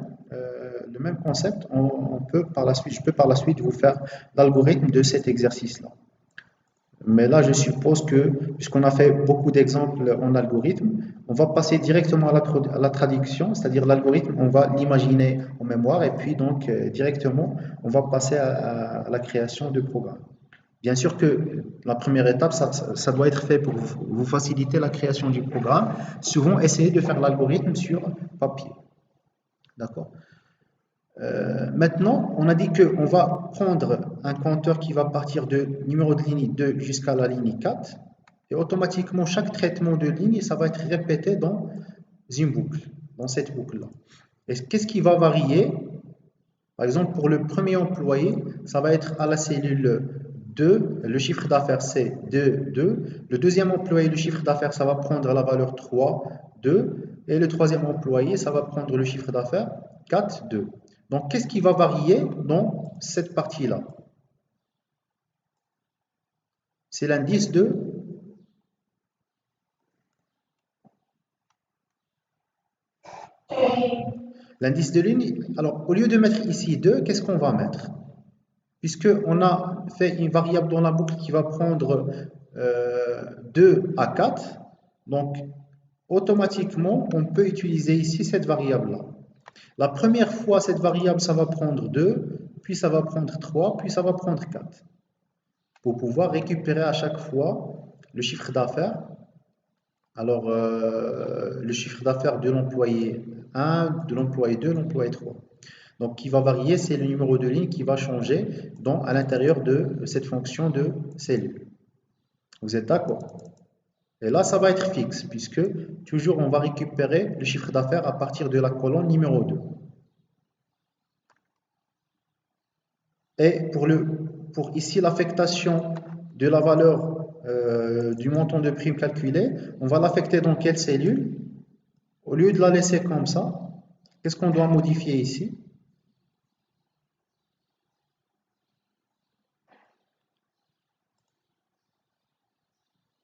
concept. On peut par la suite, je peux par la suite vous faire l'algorithme de cet exercice-là. Mais là, je suppose que, puisqu'on a fait beaucoup d'exemples en algorithme, on va passer directement à la traduction, c'est-à-dire l'algorithme, on va l'imaginer en mémoire et puis donc directement, on va passer à la création de programmes. Bien sûr que la première étape, ça doit être fait pour vous faciliter la création du programme. Souvent, essayez de faire l'algorithme sur papier. D'accord? Maintenant, on a dit qu'on va prendre un compteur qui va partir de numéro de ligne 2 jusqu'à la ligne 4 et automatiquement chaque traitement de ligne, ça va être répété dans une boucle, dans cette boucle-là. Et qu'est-ce qui va varier? Par exemple, pour le premier employé, ça va être à la cellule 2, le chiffre d'affaires c'est 2, 2. Le deuxième employé, le chiffre d'affaires, ça va prendre la valeur 3, 2. Et le troisième employé, ça va prendre le chiffre d'affaires 4, 2. Donc, qu'est-ce qui va varier dans cette partie-là? C'est l'indice de... L'indice de ligne. Alors, au lieu de mettre ici 2, qu'est-ce qu'on va mettre? Puisqu'on a fait une variable dans la boucle qui va prendre 2 à 4, donc automatiquement, on peut utiliser ici cette variable-là. La première fois, cette variable, ça va prendre 2, puis ça va prendre 3, puis ça va prendre 4. Pour pouvoir récupérer à chaque fois le chiffre d'affaires. Alors, le chiffre d'affaires de l'employé 1, de l'employé 2, de l'employé 3. Donc, qui va varier, c'est le numéro de ligne qui va changer à l'intérieur de cette fonction de cellule. Vous êtes d'accord? Et là, ça va être fixe, puisque toujours on va récupérer le chiffre d'affaires à partir de la colonne numéro 2. Et pour ici l'affectation de la valeur du montant de prime calculé, on va l'affecter dans quelle cellule? Au lieu de la laisser comme ça, qu'est-ce qu'on doit modifier ici?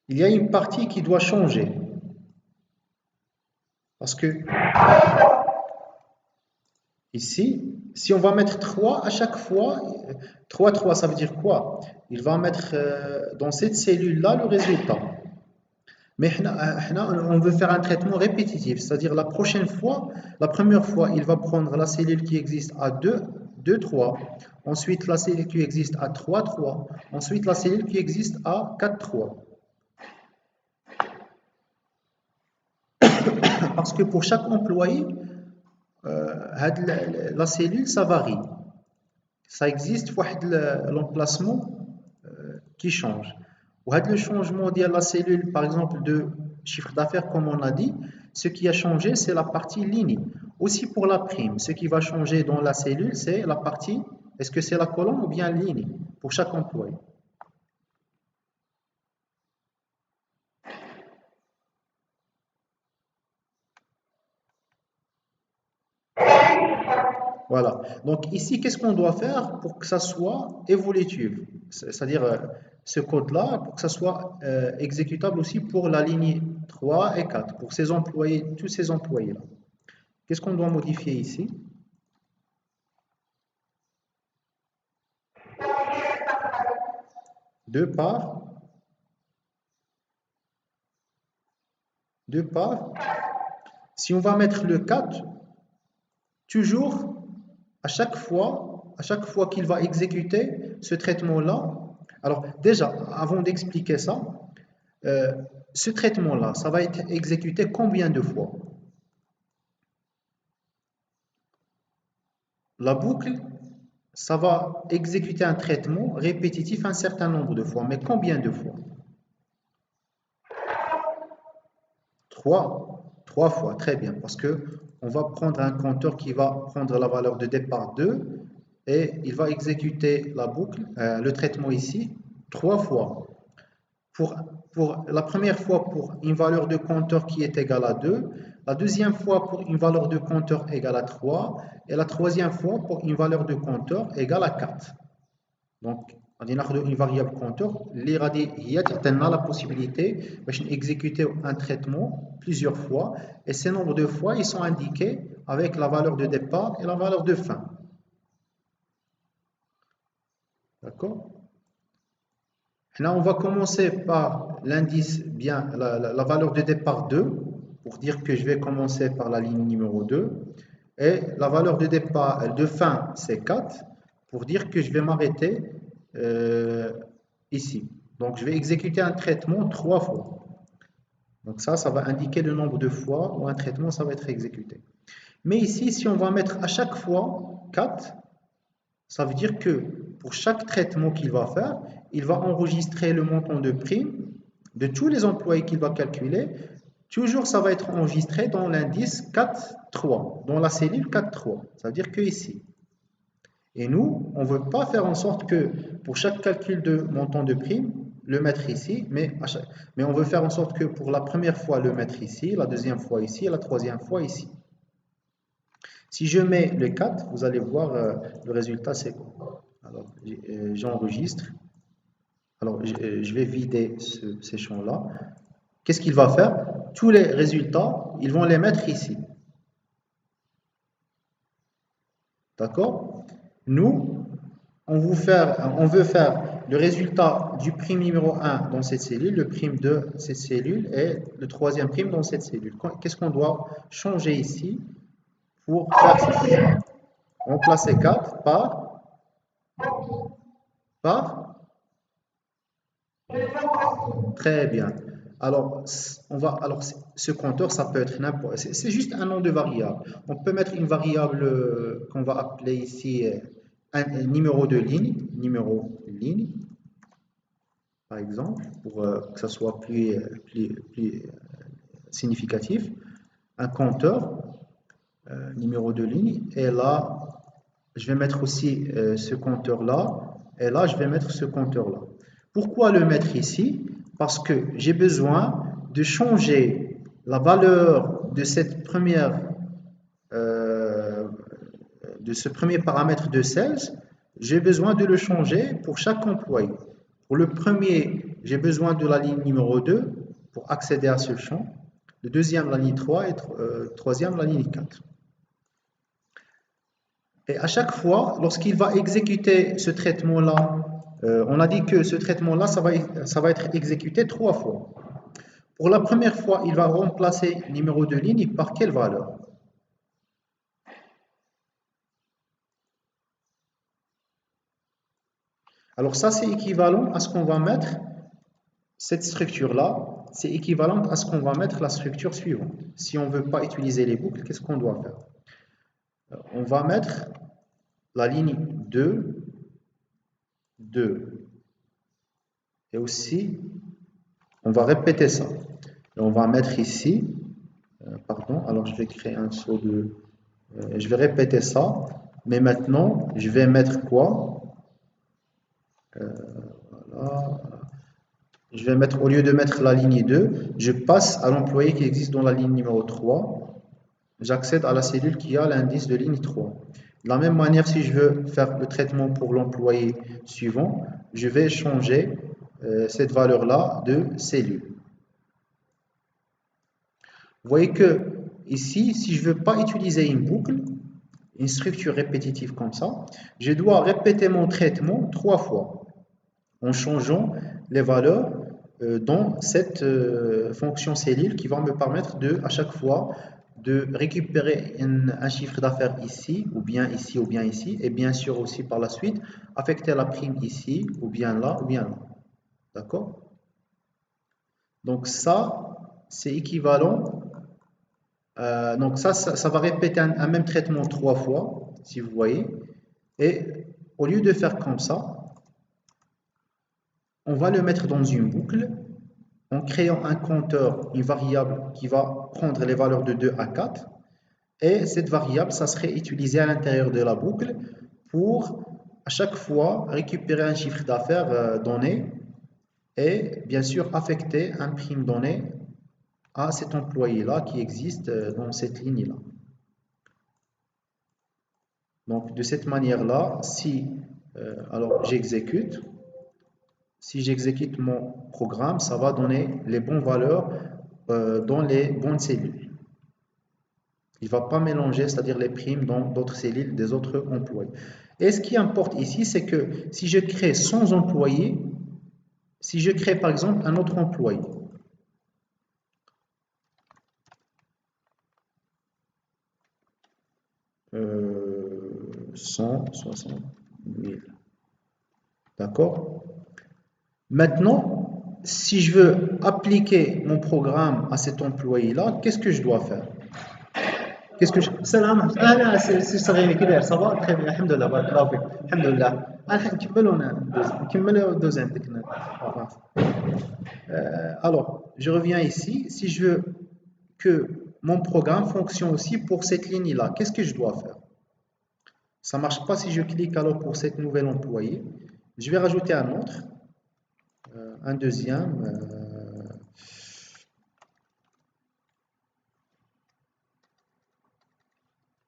Il y a une partie qui doit changer. Parce que ici, si on va mettre 3 à chaque fois, 3, 3, ça veut dire quoi? Il va mettre dans cette cellule-là le résultat. Mais on veut faire un traitement répétitif, c'est-à-dire la première fois, il va prendre la cellule qui existe à 2, 2, 3. Ensuite, la cellule qui existe à 3, 3. Ensuite, la cellule qui existe à 4, 3. Parce que pour chaque employé, la cellule, ça varie. Ça existe l'emplacement qui change. Le changement de la cellule, par exemple, de chiffre d'affaires, comme on a dit, ce qui a changé, c'est la partie ligne. Aussi pour la prime, ce qui va changer dans la cellule, c'est la partie, est-ce que c'est la colonne ou bien ligne, pour chaque employé. Voilà. Donc ici, qu'est-ce qu'on doit faire pour que ça soit évolutif? C'est-à-dire ce code-là, pour que ça soit exécutable aussi pour la ligne 3 et 4, pour ces employés, tous ces employés-là. Qu'est-ce qu'on doit modifier ici? Deux par, deux par. Si on va mettre le 4, toujours, à chaque fois qu'il va exécuter ce traitement-là, alors déjà, avant d'expliquer ça, ce traitement-là, ça va être exécuté combien de fois? La boucle, ça va exécuter un traitement répétitif un certain nombre de fois. Mais combien de fois? 3. 3 fois, très bien. Parce que on va prendre un compteur qui va prendre la valeur de départ 2 et il va exécuter la boucle, le traitement ici, 3 fois. Pour la première fois pour une valeur de compteur qui est égale à 2, la deuxième fois pour une valeur de compteur égale à 3 et la troisième fois pour une valeur de compteur égale à 4. Donc, on a une variable compteur, il y a la possibilité d'exécuter un traitement plusieurs fois et ces nombres de fois ils sont indiqués avec la valeur de départ et la valeur de fin. D'accord? Là, on va commencer par l'indice, bien la valeur de départ 2, pour dire que je vais commencer par la ligne numéro 2. Et la valeur de départ, de fin, c'est 4, pour dire que je vais m'arrêter ici. Donc, je vais exécuter un traitement 3 fois. Donc ça va indiquer le nombre de fois où un traitement, ça va être exécuté. Mais ici, si on va mettre à chaque fois 4, ça veut dire que pour chaque traitement qu'il va faire, il va enregistrer le montant de prime de tous les employés qu'il va calculer. Toujours, ça va être enregistré dans l'indice 4.3, dans la cellule 4.3. Ça veut dire que ici. Et nous, on ne veut pas faire en sorte que pour chaque calcul de montant de prime, le mettre ici, mais on veut faire en sorte que pour la première fois le mettre ici, la deuxième fois ici et la troisième fois ici. Si je mets le 4, vous allez voir le résultat c'est quoi. Alors j'enregistre. Alors je vais vider ces champs-là. Qu'est-ce qu'il va faire? Tous les résultats, ils vont les mettre ici. D'accord? Nous, on veut faire le résultat du prime numéro 1 dans cette cellule, le prime de cette cellule et le troisième prime dans cette cellule. Qu'est-ce qu'on doit changer ici pour faire ça? Remplacer 4 par très bien. Alors, ce compteur, ça peut être n'importe. C'est juste un nom de variable. On peut mettre une variable qu'on va appeler ici un numéro de ligne, par exemple, pour que ça soit plus significatif. Un compteur, numéro de ligne. Et là, je vais mettre aussi ce compteur-là. Et là, je vais mettre ce compteur-là. Pourquoi le mettre ici? Parce que j'ai besoin de changer la valeur de cette de ce premier paramètre de sales. J'ai besoin de le changer pour chaque employé. Pour le premier, j'ai besoin de la ligne numéro 2 pour accéder à ce champ. Le deuxième, la ligne 3 et troisième, la ligne 4. Et à chaque fois, lorsqu'il va exécuter ce traitement-là, on a dit que ce traitement-là, ça va être exécuté 3 fois. Pour la première fois, il va remplacer le numéro de ligne par quelle valeur? Alors ça, c'est équivalent à ce qu'on va mettre, cette structure-là, c'est équivalent à ce qu'on va mettre la structure suivante. Si on ne veut pas utiliser les boucles, qu'est-ce qu'on doit faire? On va mettre la ligne 2, 2. Et aussi, on va répéter ça. Et on va mettre ici, pardon, alors je vais créer un saut de... je vais répéter ça, mais maintenant, je vais mettre quoi? Voilà. Je vais mettre, au lieu de mettre la ligne 2, je passe à l'employé qui existe dans la ligne numéro 3. J'accède à la cellule qui a l'indice de ligne 3. De la même manière, si je veux faire le traitement pour l'employé suivant, je vais changer cette valeur-là de cellule. Vous voyez que ici, si je ne veux pas utiliser une boucle, une structure répétitive comme ça, je dois répéter mon traitement 3 fois en changeant les valeurs dans cette fonction cellule qui va me permettre de, à chaque fois, de récupérer un chiffre d'affaires ici, ou bien ici, ou bien ici, et bien sûr aussi par la suite, affecter la prime ici, ou bien là, ou bien là. D'accord? Donc ça, c'est équivalent. Donc ça va répéter un même traitement 3 fois, si vous voyez. Et au lieu de faire comme ça, on va le mettre dans une boucle en créant un compteur, une variable qui va prendre les valeurs de 2 à 4. Et cette variable, ça serait utilisé à l'intérieur de la boucle pour à chaque fois récupérer un chiffre d'affaires donné et bien sûr affecter un prime donné à cet employé-là qui existe dans cette ligne-là. Donc de cette manière-là, alors j'exécute, si j'exécute mon programme, ça va donner les bonnes valeurs dans les bonnes cellules. Il ne va pas mélanger, c'est-à-dire les primes dans d'autres cellules des autres employés. Et ce qui importe ici, c'est que si je crée 100 employés, si je crée par exemple un autre employé, euh, 160 000, d'accord? Maintenant, si je veux appliquer mon programme à cet employé-là, qu'est-ce que je dois faire? Qu'est-ce que je... سلام انا سي صغيري كي داير صافا تري بيان الحمد لله بارك الله فيك الحمد لله نكملوا دوزيام ديك Alors, je reviens ici. Si je veux que mon programme fonctionne aussi pour cette ligne-là, qu'est-ce que je dois faire? Ça ne marche pas si je clique alors pour cette nouvelle employée. Je vais rajouter un autre. un deuxième.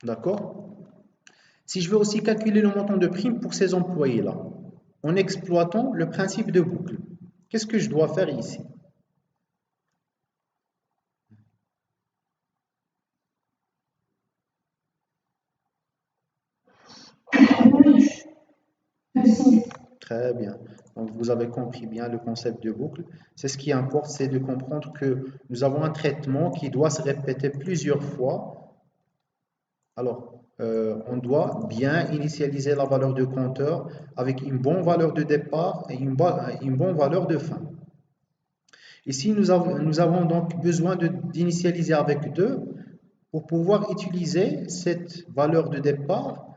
D'accord? Si je veux aussi calculer le montant de prime pour ces employés-là, en exploitant le principe de boucle, qu'est-ce que je dois faire ici? Très bien. Donc, vous avez compris bien le concept de boucle. C'est ce qui importe, c'est de comprendre que nous avons un traitement qui doit se répéter plusieurs fois. Alors, on doit bien initialiser la valeur de compteur avec une bonne valeur de départ et une bonne valeur de fin. Ici, nous avons donc besoin d'initialiser avec 2 pour pouvoir utiliser cette valeur de départ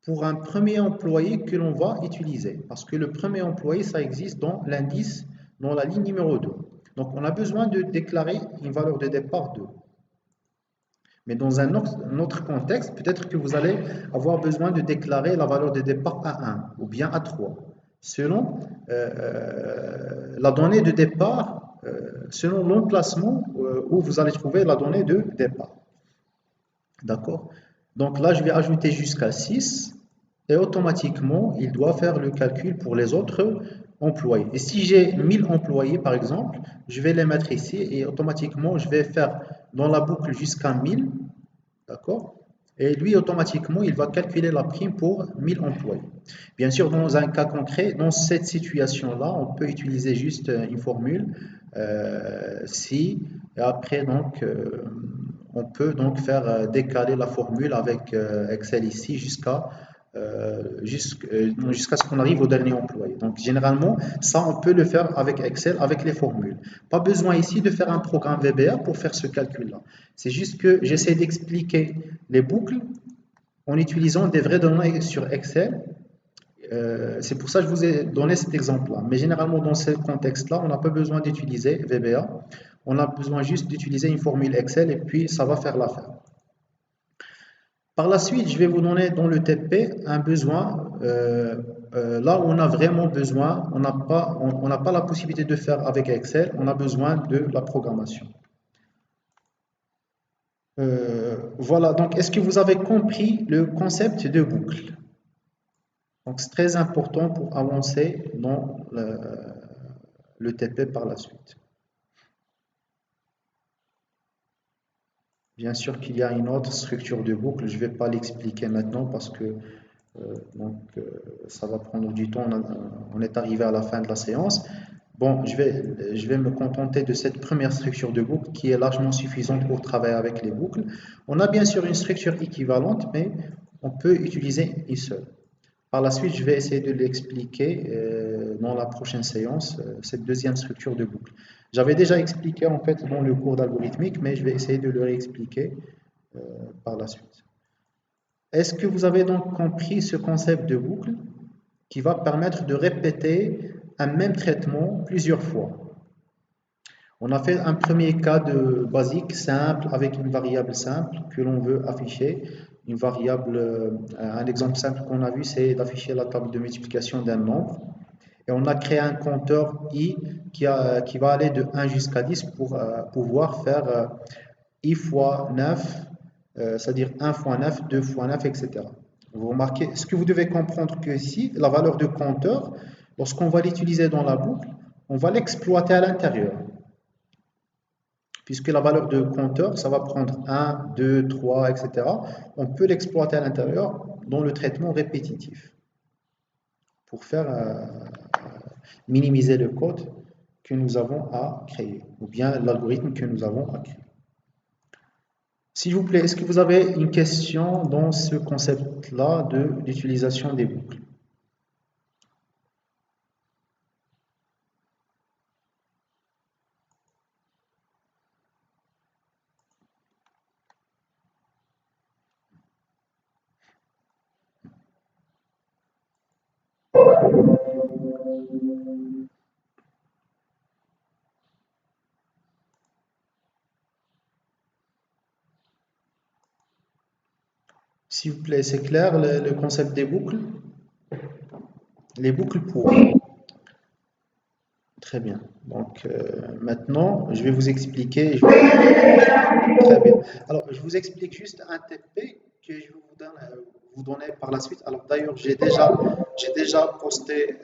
pour un premier employé que l'on va utiliser. Parce que le premier employé, ça existe dans l'indice, dans la ligne numéro 2. Donc, on a besoin de déclarer une valeur de départ 2. Mais dans un autre contexte, peut-être que vous allez avoir besoin de déclarer la valeur de départ à 1 ou bien à 3, selon la donnée de départ, selon l'emplacement où vous allez trouver la donnée de départ. D'accord? Donc là, je vais ajouter jusqu'à 6 et automatiquement, il doit faire le calcul pour les autres employés. Et si j'ai 1000 employés, par exemple, je vais les mettre ici et automatiquement, je vais faire dans la boucle jusqu'à 1000. D'accord? Et lui, automatiquement, il va calculer la prime pour 1000 employés. Bien sûr, dans un cas concret, dans cette situation-là, on peut utiliser juste une formule si, et après, donc, on peut donc faire décaler la formule avec Excel ici jusqu'à ce qu'on arrive au dernier employé. Donc, généralement, ça, on peut le faire avec Excel, avec les formules. Pas besoin ici de faire un programme VBA pour faire ce calcul-là. C'est juste que j'essaie d'expliquer les boucles en utilisant des vraies données sur Excel. C'est pour ça que je vous ai donné cet exemple-là. Mais généralement, dans ce contexte-là, on n'a pas besoin d'utiliser VBA. On a besoin juste d'utiliser une formule Excel et puis ça va faire l'affaire. Par la suite, je vais vous donner dans le TP un besoin, là où on a vraiment besoin, on n'a pas la possibilité de faire avec Excel, on a besoin de la programmation. Voilà, donc est-ce que vous avez compris le concept de boucle? Donc c'est très important pour avancer dans le TP par la suite. Bien sûr qu'il y a une autre structure de boucle, je ne vais pas l'expliquer maintenant parce que ça va prendre du temps, on est arrivé à la fin de la séance. Bon, je vais me contenter de cette première structure de boucle qui est largement suffisante pour travailler avec les boucles. On a bien sûr une structure équivalente, mais on peut utiliser une seule. Par la suite, je vais essayer de l'expliquer dans la prochaine séance, cette deuxième structure de boucle. J'avais déjà expliqué en fait dans le cours d'algorithmique, mais je vais essayer de le réexpliquer par la suite. Est-ce que vous avez donc compris ce concept de boucle qui va permettre de répéter un même traitement plusieurs fois? On a fait un premier cas de basique simple avec une variable simple que l'on veut afficher. Une variable, un exemple simple qu'on a vu, c'est d'afficher la table de multiplication d'un nombre. Et on a créé un compteur i qui va aller de 1 jusqu'à 10 pour pouvoir faire i fois 9, c'est-à-dire 1 fois 9, 2 fois 9, etc. Vous remarquez, ce que vous devez comprendre que ici, la valeur de compteur, lorsqu'on va l'utiliser dans la boucle, on va l'exploiter à l'intérieur. Puisque la valeur de compteur, ça va prendre 1, 2, 3, etc. On peut l'exploiter à l'intérieur dans le traitement répétitif pour faire minimiser le code que nous avons à créer, ou bien l'algorithme que nous avons à créer. S'il vous plaît, est-ce que vous avez une question dans ce concept-là d'utilisation des boucles? S'il vous plaît, c'est clair le concept des boucles? Les boucles pour. Très bien. Donc maintenant, je vais vous expliquer. Très bien. Alors, je vous explique juste un TP que je vais vous donner par la suite. Alors, d'ailleurs, j'ai déjà posté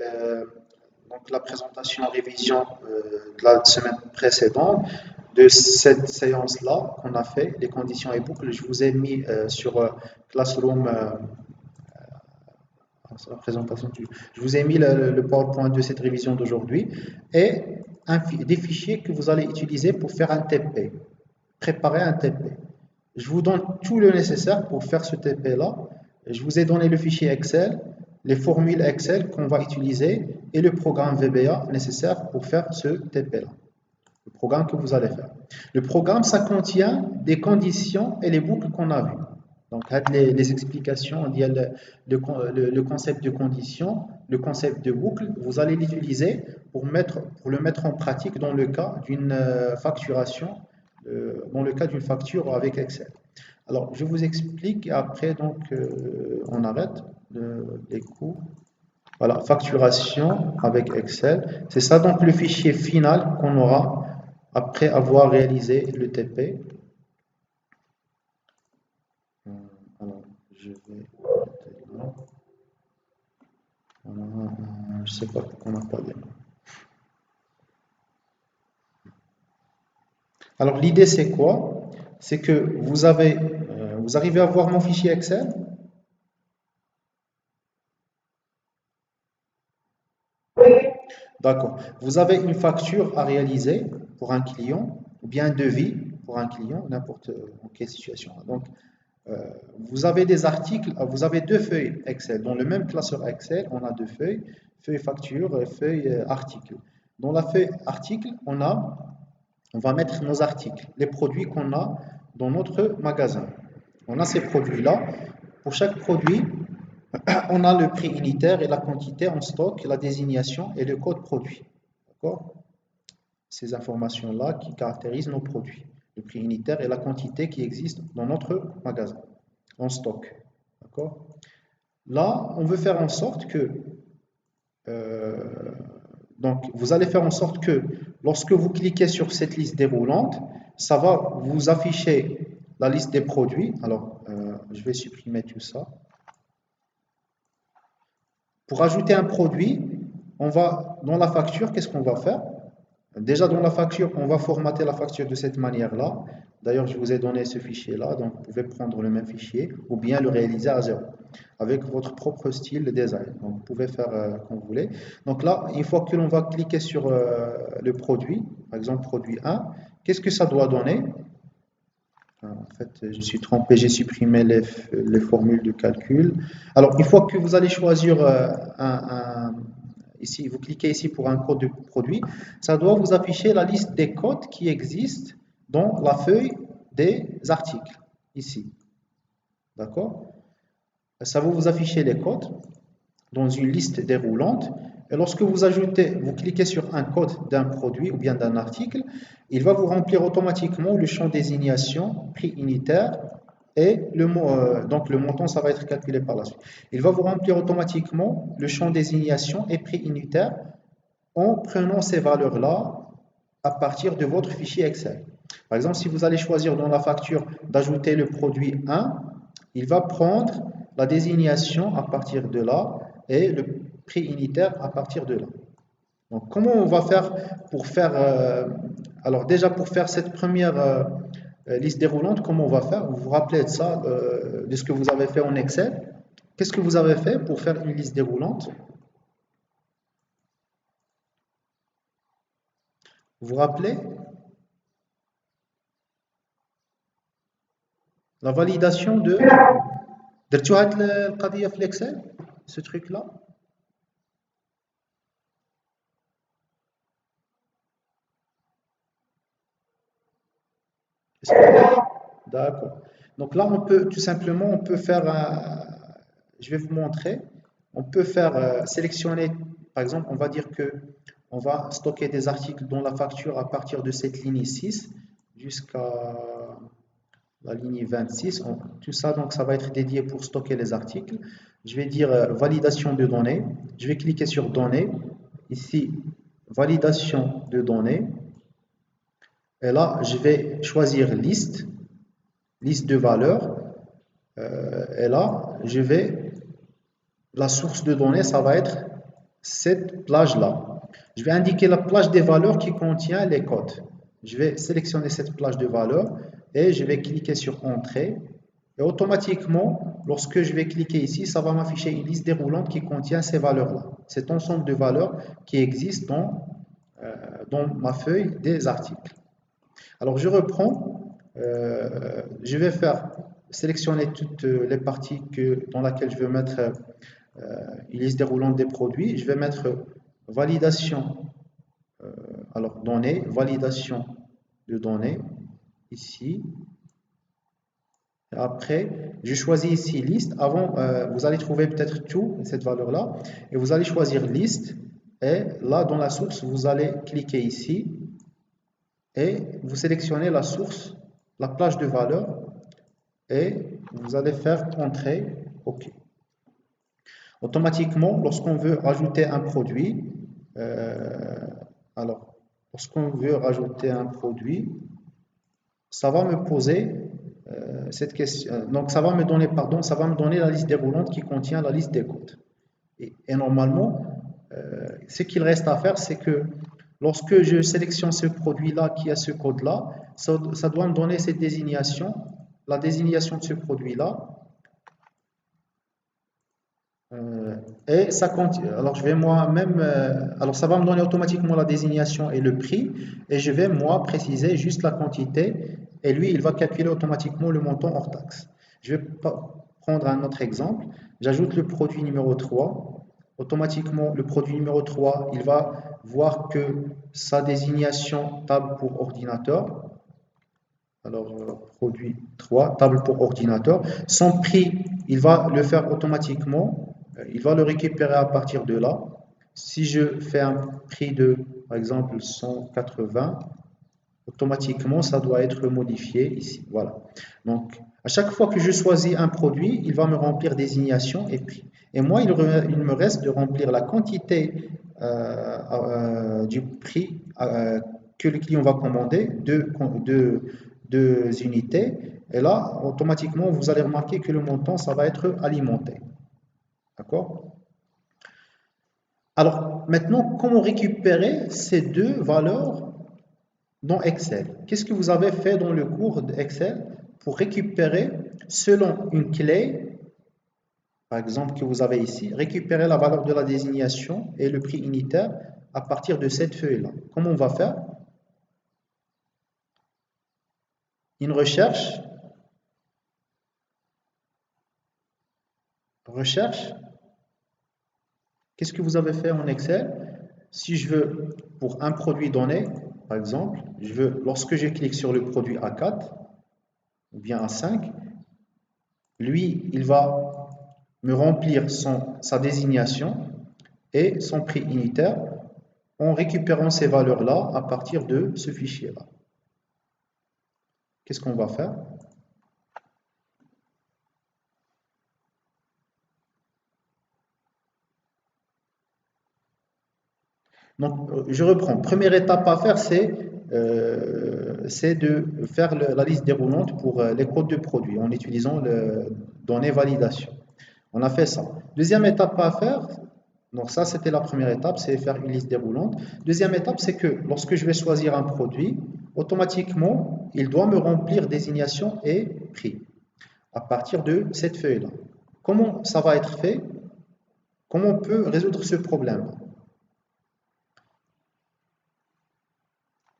donc la présentation révision de la semaine précédente de cette séance-là qu'on a fait, les conditions et boucles. Je vous ai mis sur Classroom. Sur la présentation. Je vous ai mis le PowerPoint de cette révision d'aujourd'hui et des fichiers que vous allez utiliser pour faire un TP, préparer un TP. Je vous donne tout le nécessaire pour faire ce TP-là. Je vous ai donné le fichier Excel, les formules Excel qu'on va utiliser et le programme VBA nécessaire pour faire ce TP-là. Le programme que vous allez faire. Le programme, ça contient des conditions et les boucles qu'on a vues. Donc, les explications, il y a le concept de condition, le concept de boucle, vous allez l'utiliser pour le mettre en pratique dans le cas d'une facturation, dans le cas d'une facture avec Excel. Alors, je vous explique et après, donc, on arrête les coûts. Voilà, facturation avec Excel. C'est ça, donc, le fichier final qu'on aura après avoir réalisé le TP. Alors, je vais là. Je ne sais pas pourquoi on n'a pas de. Alors, l'idée, c'est quoi? C'est que vous arrivez à voir mon fichier Excel? D'accord. Vous avez une facture à réaliser pour un client, ou bien un devis pour un client, n'importe en quelle situation. Donc, vous avez des articles, vous avez deux feuilles Excel. Dans le même classeur Excel, on a deux feuilles, feuille facture et feuille article. Dans la feuille article, on va mettre nos articles, les produits qu'on a dans notre magasin. On a ces produits-là. Pour chaque produit, on a le prix unitaire et la quantité en stock, la désignation et le code produit. D'accord? Ces informations-là qui caractérisent nos produits. Le prix unitaire et la quantité qui existe dans notre magasin, en stock. D'accord? Là, on veut faire en sorte que donc, vous allez faire en sorte que lorsque vous cliquez sur cette liste déroulante, ça va vous afficher la liste des produits. Alors, je vais supprimer tout ça. Pour ajouter un produit, on va dans la facture, qu'est-ce qu'on va faire? Déjà dans la facture, on va formater la facture de cette manière-là. D'ailleurs, je vous ai donné ce fichier-là, donc vous pouvez prendre le même fichier ou bien le réaliser à zéro avec votre propre style de design. Donc, vous pouvez faire comme vous voulez. Donc là, une fois que l'on va cliquer sur le produit, par exemple produit 1, qu'est-ce que ça doit donner? En fait, je suis trompé, j'ai supprimé les formules de calcul. Alors, une fois que vous allez choisir ici, vous cliquez ici pour un code de produit, ça doit vous afficher la liste des codes qui existent dans la feuille des articles, ici. D'accord? Ça va vous afficher les codes dans une liste déroulante. Et lorsque vous cliquez sur un code d'un produit ou bien d'un article, il va vous remplir automatiquement le champ désignation, prix unitaire, et donc le montant, ça va être calculé par la suite. Il va vous remplir automatiquement le champ désignation et prix unitaire en prenant ces valeurs-là à partir de votre fichier Excel. Par exemple, si vous allez choisir dans la facture d'ajouter le produit 1, il va prendre la désignation à partir de là et le prix unitaire à partir de là. Donc, comment on va faire pour faire... alors déjà, pour faire cette première liste déroulante, comment on va faire? Vous vous rappelez de ça, de ce que vous avez fait en Excel? Qu'est-ce que vous avez fait pour faire une liste déroulante? Vous vous rappelez? La validation de... درتو هاد القضية في الإكسل؟ ce truc-là? D'accord. Donc là, on peut tout simplement, on peut faire, je vais vous montrer, on peut faire sélectionner, par exemple, on va dire que on va stocker des articles dans la facture à partir de cette ligne 6 jusqu'à la ligne 26. Tout ça, donc, ça va être dédié pour stocker les articles. Je vais dire validation de données. Je vais cliquer sur données. Ici, validation de données. Et là, je vais choisir liste de valeurs. Et là, la source de données, ça va être cette plage-là. Je vais indiquer la plage des valeurs qui contient les codes. Je vais sélectionner cette plage de valeurs et je vais cliquer sur Entrée. Et automatiquement, lorsque je vais cliquer ici, ça va m'afficher une liste déroulante qui contient ces valeurs-là. Cet ensemble de valeurs qui existent dans ma feuille des articles. Alors, je reprends. Je vais sélectionner toutes les parties dans lesquelles je veux mettre une liste déroulante des produits. Je vais mettre validation, données, validation de données, ici. Après, je choisis ici liste. Avant, vous allez trouver peut-être tout, cette valeur-là, et vous allez choisir liste. Et là, dans la source, vous allez cliquer ici et vous sélectionnez la source, la plage de valeurs, et vous allez faire Entrée, OK. Automatiquement, lorsqu'on veut rajouter un produit, ça va me poser cette question. Donc, ça va me donner la liste déroulante qui contient la liste des codes. Et normalement, ce qu'il reste à faire, c'est que lorsque je sélectionne ce produit-là qui a ce code-là, ça doit me donner cette désignation, la désignation de ce produit-là. Et ça continue. Alors je vais moi-même, alors ça va me donner automatiquement la désignation et le prix, et je vais moi préciser juste la quantité, et lui il va calculer automatiquement le montant hors taxe. Je vais prendre un autre exemple. J'ajoute le produit numéro 3. Automatiquement le produit numéro 3, il va voir que sa désignation table pour ordinateur. Alors produit 3, table pour ordinateur. Son prix, il va le faire automatiquement. Il va le récupérer à partir de là. Si je fais un prix de, par exemple, 180, automatiquement, ça doit être modifié ici. Voilà. Donc, à chaque fois que je choisis un produit, il va me remplir désignation et prix. Et moi, il me reste de remplir la quantité du prix que le client va commander, deux unités. Et là, automatiquement, vous allez remarquer que le montant, ça va être alimenté. D'accord? Alors, maintenant, comment récupérer ces deux valeurs dans Excel? Qu'est-ce que vous avez fait dans le cours d'Excel pour récupérer, selon une clé, par exemple, que vous avez ici, récupérer la valeur de la désignation et le prix unitaire à partir de cette feuille-là? Comment on va faire? Une recherche. Qu'est-ce que vous avez fait en Excel? Si je veux, pour un produit donné, par exemple, lorsque je clique sur le produit A4 ou bien A5, lui, il va me remplir sa désignation et son prix unitaire en récupérant ces valeurs-là à partir de ce fichier-là. Qu'est-ce qu'on va faire? Donc, je reprends. Première étape à faire, c'est de faire la liste déroulante pour les codes de produits en utilisant le données validation. On a fait ça. Deuxième étape à faire, donc ça c'était la première étape, c'est faire une liste déroulante. Deuxième étape, c'est que lorsque je vais choisir un produit, automatiquement, il doit me remplir désignation et prix à partir de cette feuille-là. Comment ça va être fait? Comment on peut résoudre ce problème?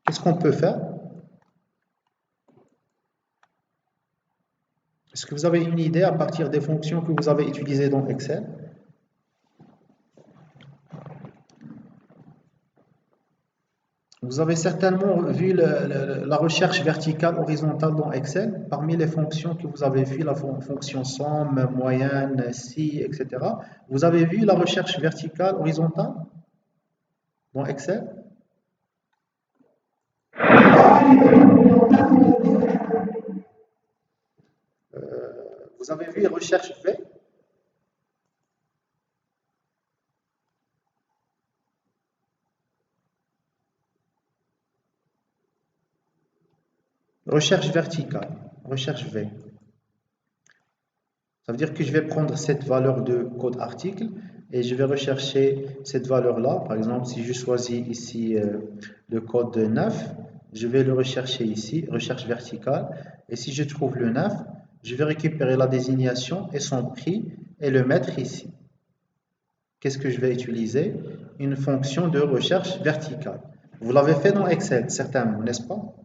Qu'est-ce qu'on peut faire? Est-ce que vous avez une idée à partir des fonctions que vous avez utilisées dans Excel? Vous avez certainement vu la recherche verticale horizontale dans Excel. Parmi les fonctions que vous avez vues, la fonction somme, moyenne, si, etc. Vous avez vu la recherche verticale horizontale dans Excel? Vous avez vu les recherches V? recherche verticale, recherche V. Ça veut dire que je vais prendre cette valeur de code article et je vais rechercher cette valeur-là. Par exemple, si je choisis ici le code 9, je vais le rechercher ici, recherche verticale. Et si je trouve le 9, je vais récupérer la désignation et son prix et le mettre ici. Qu'est-ce que je vais utiliser? Une fonction de recherche verticale. Vous l'avez fait dans Excel, certainement, n'est-ce pas?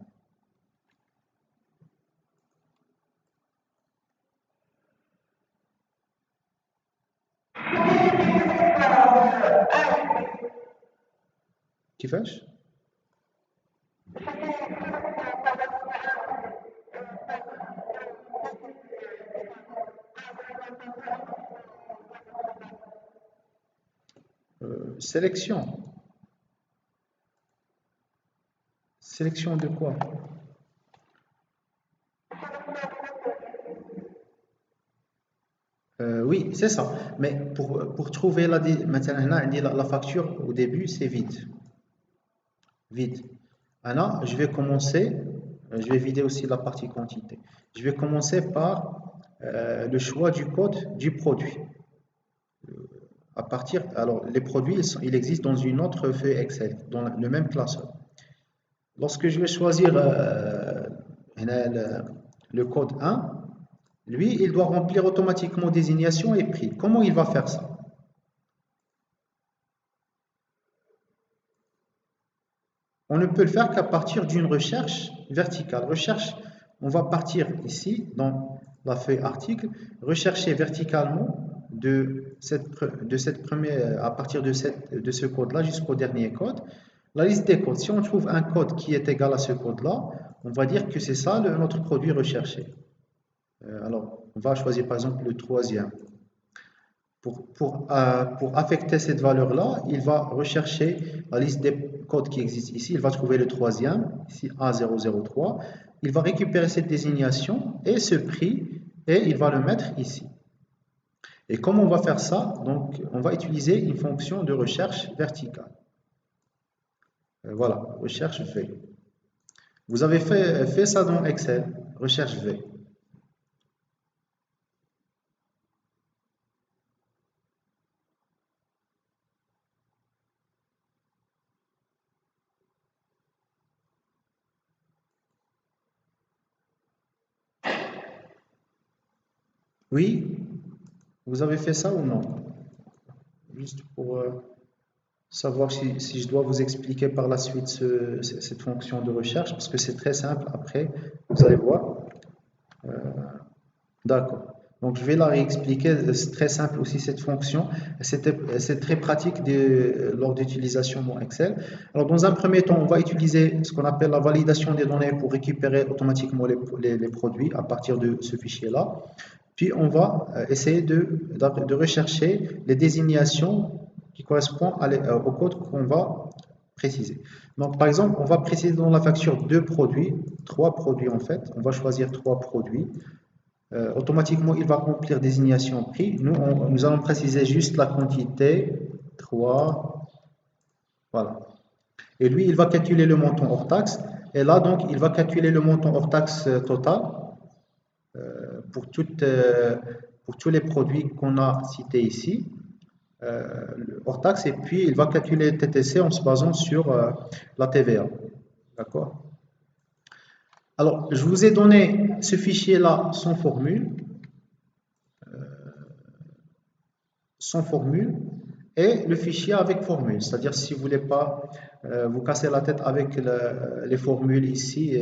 كيفاش؟ Sélection. Sélection de quoi? Oui, c'est ça. Mais pour trouver maintenant, la facture au début, c'est vide. Vide. Alors, je vais commencer, je vais vider aussi la partie quantité. Je vais commencer par le choix du code du produit. Alors, les produits, ils existent dans une autre feuille Excel, dans le même classeur. Lorsque je vais choisir le code 1, lui, il doit remplir automatiquement désignation et prix. Comment il va faire ça? On ne peut le faire qu'à partir d'une recherche verticale. Recherche, on va partir ici, dans la feuille article, rechercher verticalement à partir de ce code-là jusqu'au dernier code, la liste des codes. Si on trouve un code qui est égal à ce code-là, on va dire que c'est ça notre produit recherché. Alors, on va choisir par exemple le troisième. Pour affecter cette valeur-là, il va rechercher la liste des codes qui existent ici. Il va trouver le troisième, ici A003. Il va récupérer cette désignation et ce prix et il va le mettre ici. Et comment on va faire ça? Donc, on va utiliser une fonction de recherche verticale. Voilà, recherche V. Vous avez fait ça dans Excel, recherche V. Oui, vous avez fait ça ou non? Juste pour savoir si je dois vous expliquer par la suite cette fonction de recherche, parce que c'est très simple après, vous allez voir. D'accord. Donc, je vais la réexpliquer. C'est très simple aussi cette fonction. C'est très pratique lors d'utilisation dans Excel. Alors, dans un premier temps, on va utiliser ce qu'on appelle la validation des données pour récupérer automatiquement les produits à partir de ce fichier-là. Puis, on va essayer de rechercher les désignations qui correspondent au code qu'on va préciser. Donc, par exemple, on va préciser dans la facture trois produits en fait. On va choisir trois produits. Automatiquement, il va remplir désignation prix. Nous allons préciser juste la quantité 3. Voilà. Et lui, il va calculer le montant hors taxe. Et là, donc, il va calculer le montant hors taxe total pour tous les produits qu'on a cités ici, hors taxe. Et puis, il va calculer le TTC en se basant sur la TVA. D'accord? Alors, je vous ai donné ce fichier-là sans formule. Et le fichier avec formule. C'est-à-dire si vous ne voulez pas vous casser la tête avec les formules ici,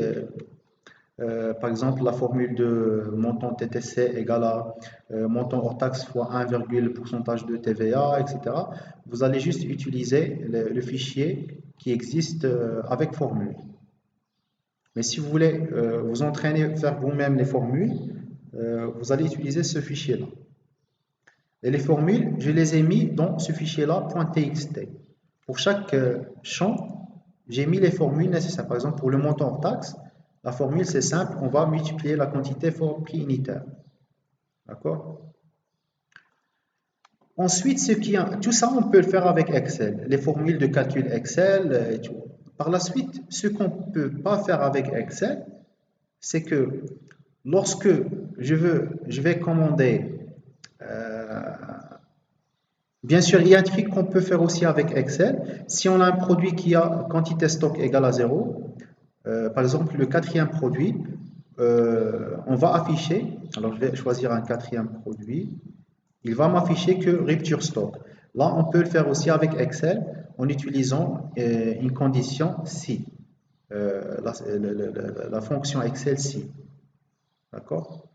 par exemple la formule de montant TTC égale à montant hors taxe fois 1, pourcentage de TVA, etc. Vous allez juste utiliser le fichier qui existe avec formule. Mais si vous voulez vous entraîner, faire vous-même les formules, vous allez utiliser ce fichier-là. Et les formules, je les ai mis dans ce fichier-là, .txt. Pour chaque champ, j'ai mis les formules nécessaires. Par exemple, pour le montant hors taxe, la formule, c'est simple, on va multiplier la quantité fois prix unitaire. D'accord? Ensuite, tout ça, on peut le faire avec Excel. Les formules de calcul Excel et tout. Par la suite, ce qu'on ne peut pas faire avec Excel, c'est que lorsque je vais commander, bien sûr, il y a un truc qu'on peut faire aussi avec Excel. Si on a un produit qui a quantité stock égale à 0, par exemple le quatrième produit, on va afficher, alors je vais choisir un quatrième produit, il va m'afficher que rupture stock. Là, on peut le faire aussi avec Excel en utilisant une condition si, la fonction Excel si. D'accord?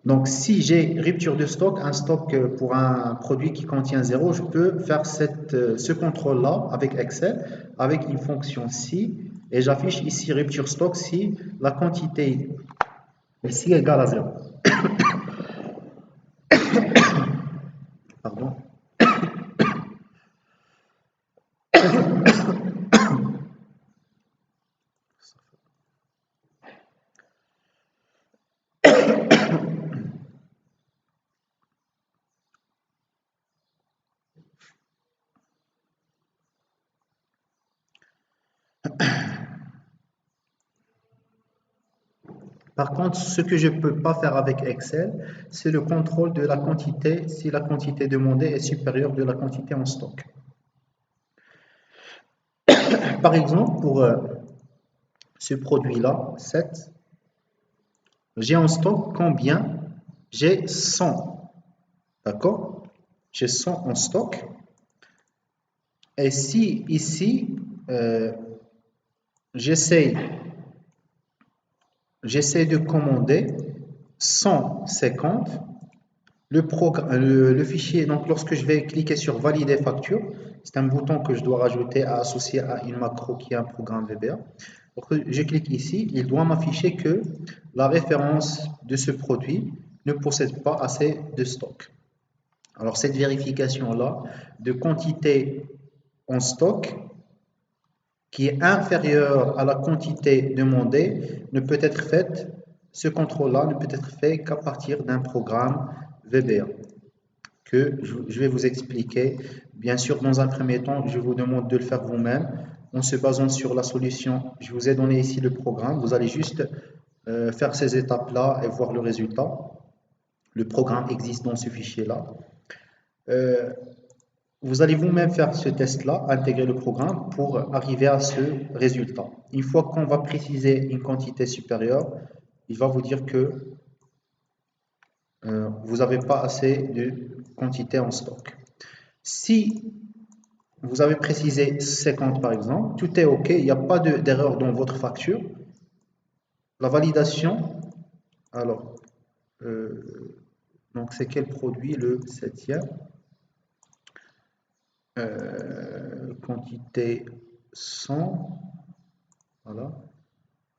Donc, si j'ai rupture de stock, un stock pour un produit qui contient 0, je peux faire ce contrôle-là avec Excel, avec une fonction si, et j'affiche ici rupture stock si la quantité ici est égale à 0. Pardon. Par contre, ce que je ne peux pas faire avec Excel, c'est le contrôle de la quantité si la quantité demandée est supérieure de la quantité en stock. Par exemple, pour ce produit-là, 7, j'ai en stock combien? J'ai 100. D'accord? J'ai 100 en stock. Et si ici, j'essaie de commander 150, le fichier, donc lorsque je vais cliquer sur valider facture, c'est un bouton que je dois rajouter à associer à une macro qui est un programme VBA. Donc, je clique ici, il doit m'afficher que la référence de ce produit ne possède pas assez de stock. Alors cette vérification-là de quantité en stock qui est inférieure à la quantité demandée ne peut être faite, ce contrôle-là ne peut être fait qu'à partir d'un programme VBA que je vais vous expliquer. Bien sûr, dans un premier temps, je vous demande de le faire vous-même en se basant sur la solution. Je vous ai donné ici le programme. Vous allez juste faire ces étapes-là et voir le résultat. Le programme existe dans ce fichier-là. Vous allez vous-même faire ce test-là, intégrer le programme pour arriver à ce résultat. Une fois qu'on va préciser une quantité supérieure, il va vous dire que vous n'avez pas assez de quantité en stock. Si vous avez précisé 50 par exemple, tout est OK, il n'y a pas d'erreur dans votre facture. La validation, alors, donc c'est quel produit? Le 7e. Quantité 100. Voilà.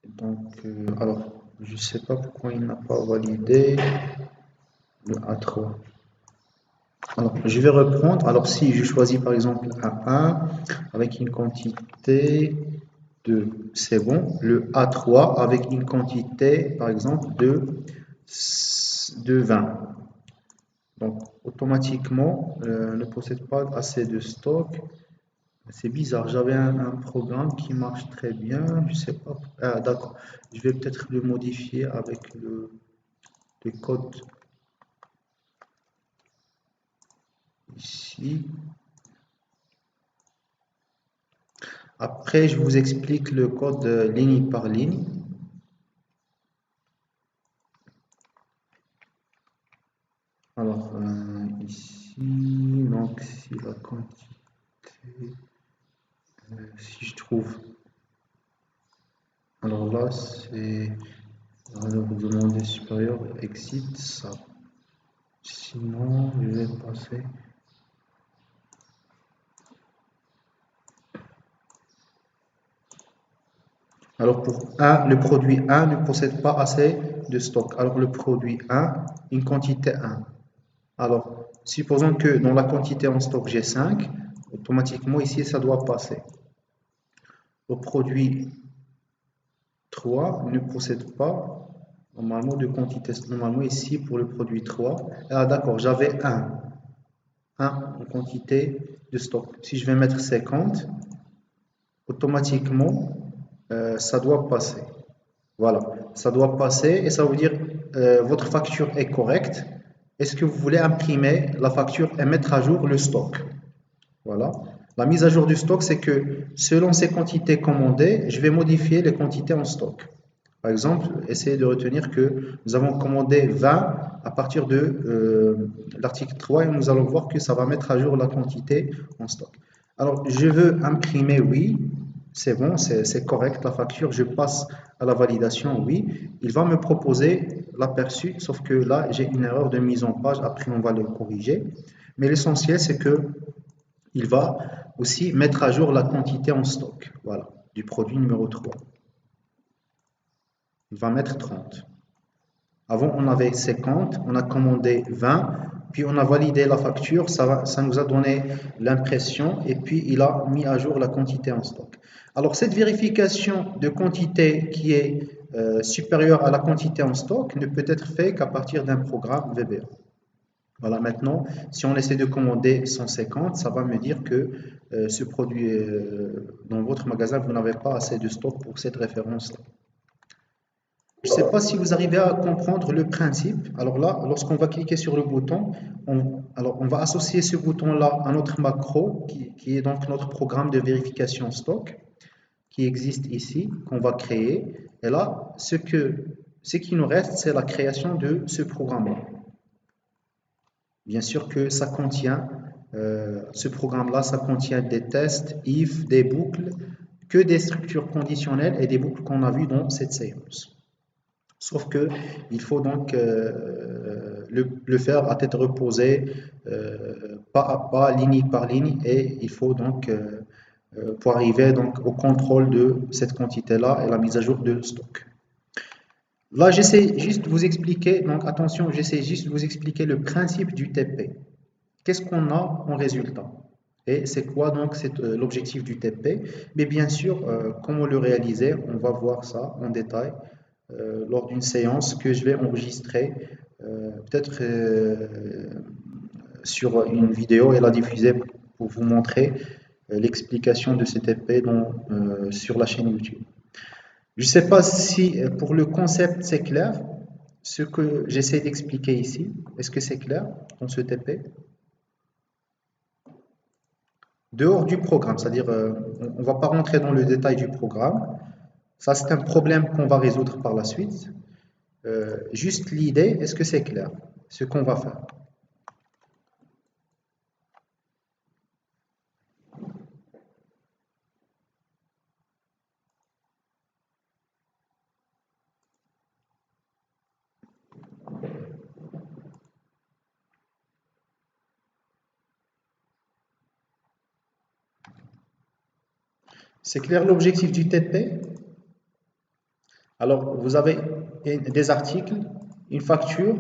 Donc, alors, je ne sais pas pourquoi il n'a pas validé le A3. Alors, je vais reprendre. Alors, si je choisis par exemple A1 avec une quantité de, c'est bon, le A3 avec une quantité par exemple de 20. Donc, automatiquement, ne possède pas assez de stock. C'est bizarre, j'avais un programme qui marche très bien, je sais pas. Ah, d'accord, je vais peut-être le modifier avec le code ici. Après, je vous explique le code ligne par ligne. Alors, ici, donc, si la quantité, si je trouve, alors là, c'est, alors, demander supérieur, exit, ça. Sinon, je vais passer. Alors pour 1, le produit 1 ne possède pas assez de stock. Alors le produit 1, une quantité 1. Alors, supposons que dans la quantité en stock, j'ai 5, automatiquement ici, ça doit passer. Le produit 3 ne possède pas normalement de quantité. Normalement ici, pour le produit 3, ah d'accord, j'avais 1 en quantité de stock. Si je vais mettre 50, automatiquement, ça doit passer. Voilà, ça doit passer et ça veut dire votre facture est correcte. Est-ce que vous voulez imprimer la facture et mettre à jour le stock? Voilà. La mise à jour du stock, c'est que selon ces quantités commandées, je vais modifier les quantités en stock. Par exemple, essayez de retenir que nous avons commandé 20 à partir de l'article 3 et nous allons voir que ça va mettre à jour la quantité en stock. Alors, je veux imprimer, oui, c'est bon, c'est correct la facture, je passe à la validation, oui. Il va me proposer l'aperçu, sauf que là, j'ai une erreur de mise en page, après on va le corriger. Mais l'essentiel, c'est que il va aussi mettre à jour la quantité en stock, voilà, du produit numéro 3. Il va mettre 30. Avant, on avait 50, on a commandé 20, puis on a validé la facture, ça nous a donné l'impression, et puis il a mis à jour la quantité en stock. Alors, cette vérification de quantité qui est supérieure à la quantité en stock ne peut être fait qu'à partir d'un programme VBA. Voilà, maintenant, si on essaie de commander 150, ça va me dire que ce produit, dans votre magasin, vous n'avez pas assez de stock pour cette référence-là. Je ne sais pas si vous arrivez à comprendre le principe. Alors là, lorsqu'on va cliquer sur le bouton, on va associer ce bouton-là à notre macro, qui est donc notre programme de vérification stock, qui existe ici, qu'on va créer. Et là, ce qui nous reste, c'est la création de ce programme-là. Bien sûr que ça contient, ce programme-là, ça contient des tests, if, des boucles, que des structures conditionnelles et des boucles qu'on a vues dans cette séance. Sauf que il faut donc le faire à tête reposée, pas à pas, ligne par ligne, et il faut donc, pour arriver donc au contrôle de cette quantité-là et la mise à jour de stock. Là, j'essaie juste de vous expliquer, donc attention, j'essaie juste de vous expliquer le principe du TP. Qu'est-ce qu'on a en résultat? Et c'est quoi donc l'objectif du TP? Mais bien sûr, comment le réaliser, on va voir ça en détail lors d'une séance que je vais enregistrer, peut-être sur une vidéo et la diffuser pour vous montrer l'explication de cet TP sur la chaîne YouTube. Je ne sais pas si pour le concept c'est clair, ce que j'essaie d'expliquer ici. Est-ce que c'est clair dans ce TP? Dehors du programme, c'est-à-dire on ne va pas rentrer dans le détail du programme. Ça, c'est un problème qu'on va résoudre par la suite. Juste l'idée, est-ce que c'est clair ce qu'on va faire? C'est clair l'objectif du TP? Alors, vous avez des articles, une facture,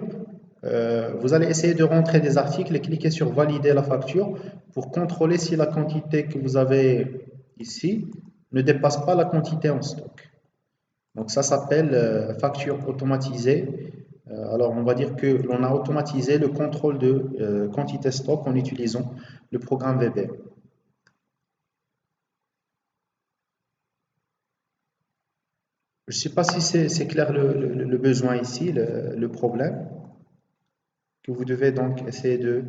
vous allez essayer de rentrer des articles et cliquer sur valider la facture pour contrôler si la quantité que vous avez ici ne dépasse pas la quantité en stock. Donc ça s'appelle facture automatisée. Alors on va dire que l'on a automatisé le contrôle de quantité stock en utilisant le programme VB. Je ne sais pas si c'est clair le besoin ici, le problème que vous devez donc essayer de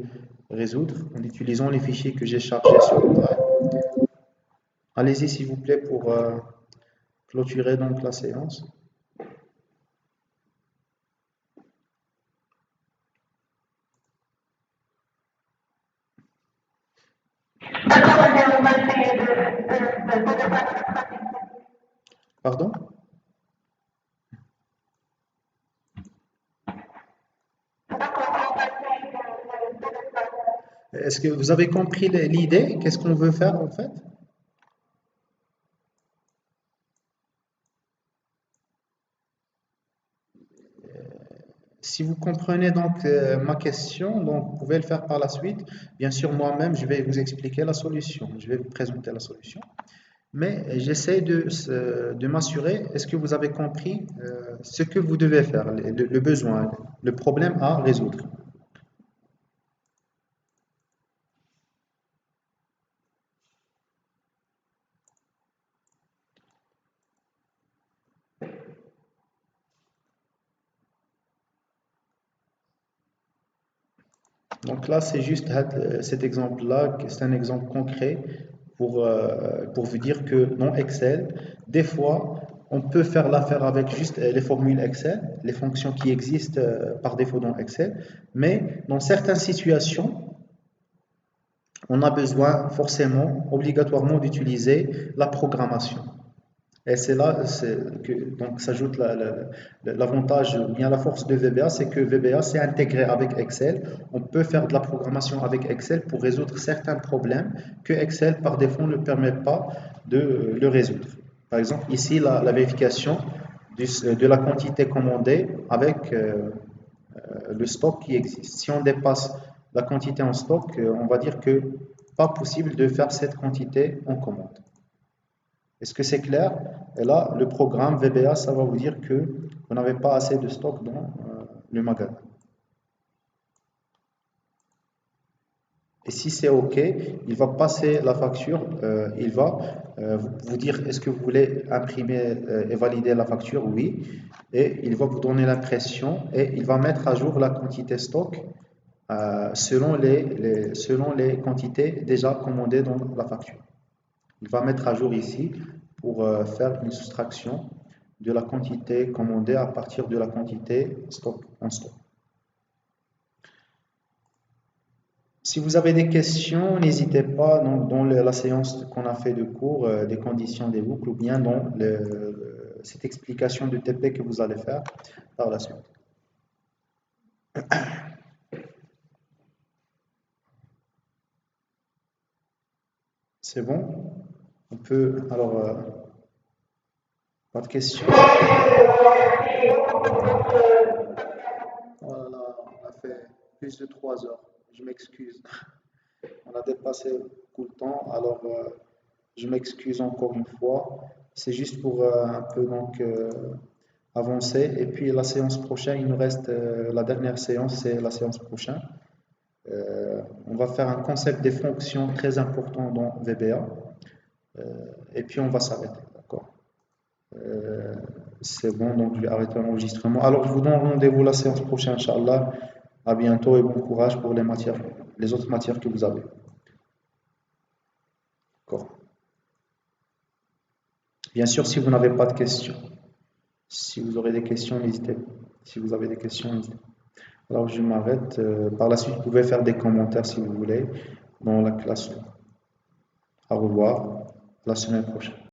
résoudre en utilisant les fichiers que j'ai chargés sur le drive. Allez-y s'il vous plaît pour clôturer donc la séance. Pardon? Est-ce que vous avez compris l'idée? Qu'est-ce qu'on veut faire en fait? Si vous comprenez donc ma question, donc vous pouvez le faire par la suite. Bien sûr, moi-même, je vais vous expliquer la solution. Je vais vous présenter la solution. Mais j'essaie de m'assurer, est-ce que vous avez compris ce que vous devez faire, le besoin, le problème à résoudre? Donc là, c'est juste cet exemple-là, c'est un exemple concret pour vous dire que dans Excel, des fois, on peut faire l'affaire avec juste les formules Excel, les fonctions qui existent par défaut dans Excel, mais dans certaines situations, on a besoin forcément, obligatoirement d'utiliser la programmation. Et c'est là que donc s'ajoute l'avantage ou bien la force de VBA, c'est que VBA c'est intégré avec Excel. On peut faire de la programmation avec Excel pour résoudre certains problèmes que Excel par défaut ne permet pas de le résoudre. Par exemple, ici la vérification de la quantité commandée avec le stock qui existe. Si on dépasse la quantité en stock, on va dire que pas possible de faire cette quantité en commande. Est-ce que c'est clair? Et là, le programme VBA, ça va vous dire que vous n'avez pas assez de stock dans le magasin. Et si c'est OK, il va passer la facture, il va vous dire est-ce que vous voulez imprimer et valider la facture? Oui. Et il va vous donner l'impression et il va mettre à jour la quantité stock selon les quantités déjà commandées dans la facture. Il va mettre à jour ici pour faire une soustraction de la quantité commandée à partir de la quantité en stock. Si vous avez des questions, n'hésitez pas dans la séance qu'on a fait de cours, des conditions des boucles, ou bien dans cette explication de TP que vous allez faire par la suite. C'est bon? On peut, alors, pas de questions? Voilà, on a fait plus de 3 heures. Je m'excuse. On a dépassé beaucoup de temps, alors je m'excuse encore une fois. C'est juste pour un peu donc avancer. Et puis la séance prochaine, il nous reste la dernière séance, c'est la séance prochaine. On va faire un concept des fonctions très important dans VBA. Et puis on va s'arrêter, d'accord? C'est bon, donc je vais arrêter l'enregistrement. Alors je vous donne rendez-vous la séance prochaine, Inch'Allah. À bientôt et bon courage pour les autres matières que vous avez. D'accord. Bien sûr, si vous n'avez pas de questions, si vous aurez des questions, n'hésitez pas. Si vous avez des questions, n'hésitez pas. Alors je m'arrête. Par la suite, vous pouvez faire des commentaires si vous voulez dans la classe. Au revoir. À la semaine prochaine.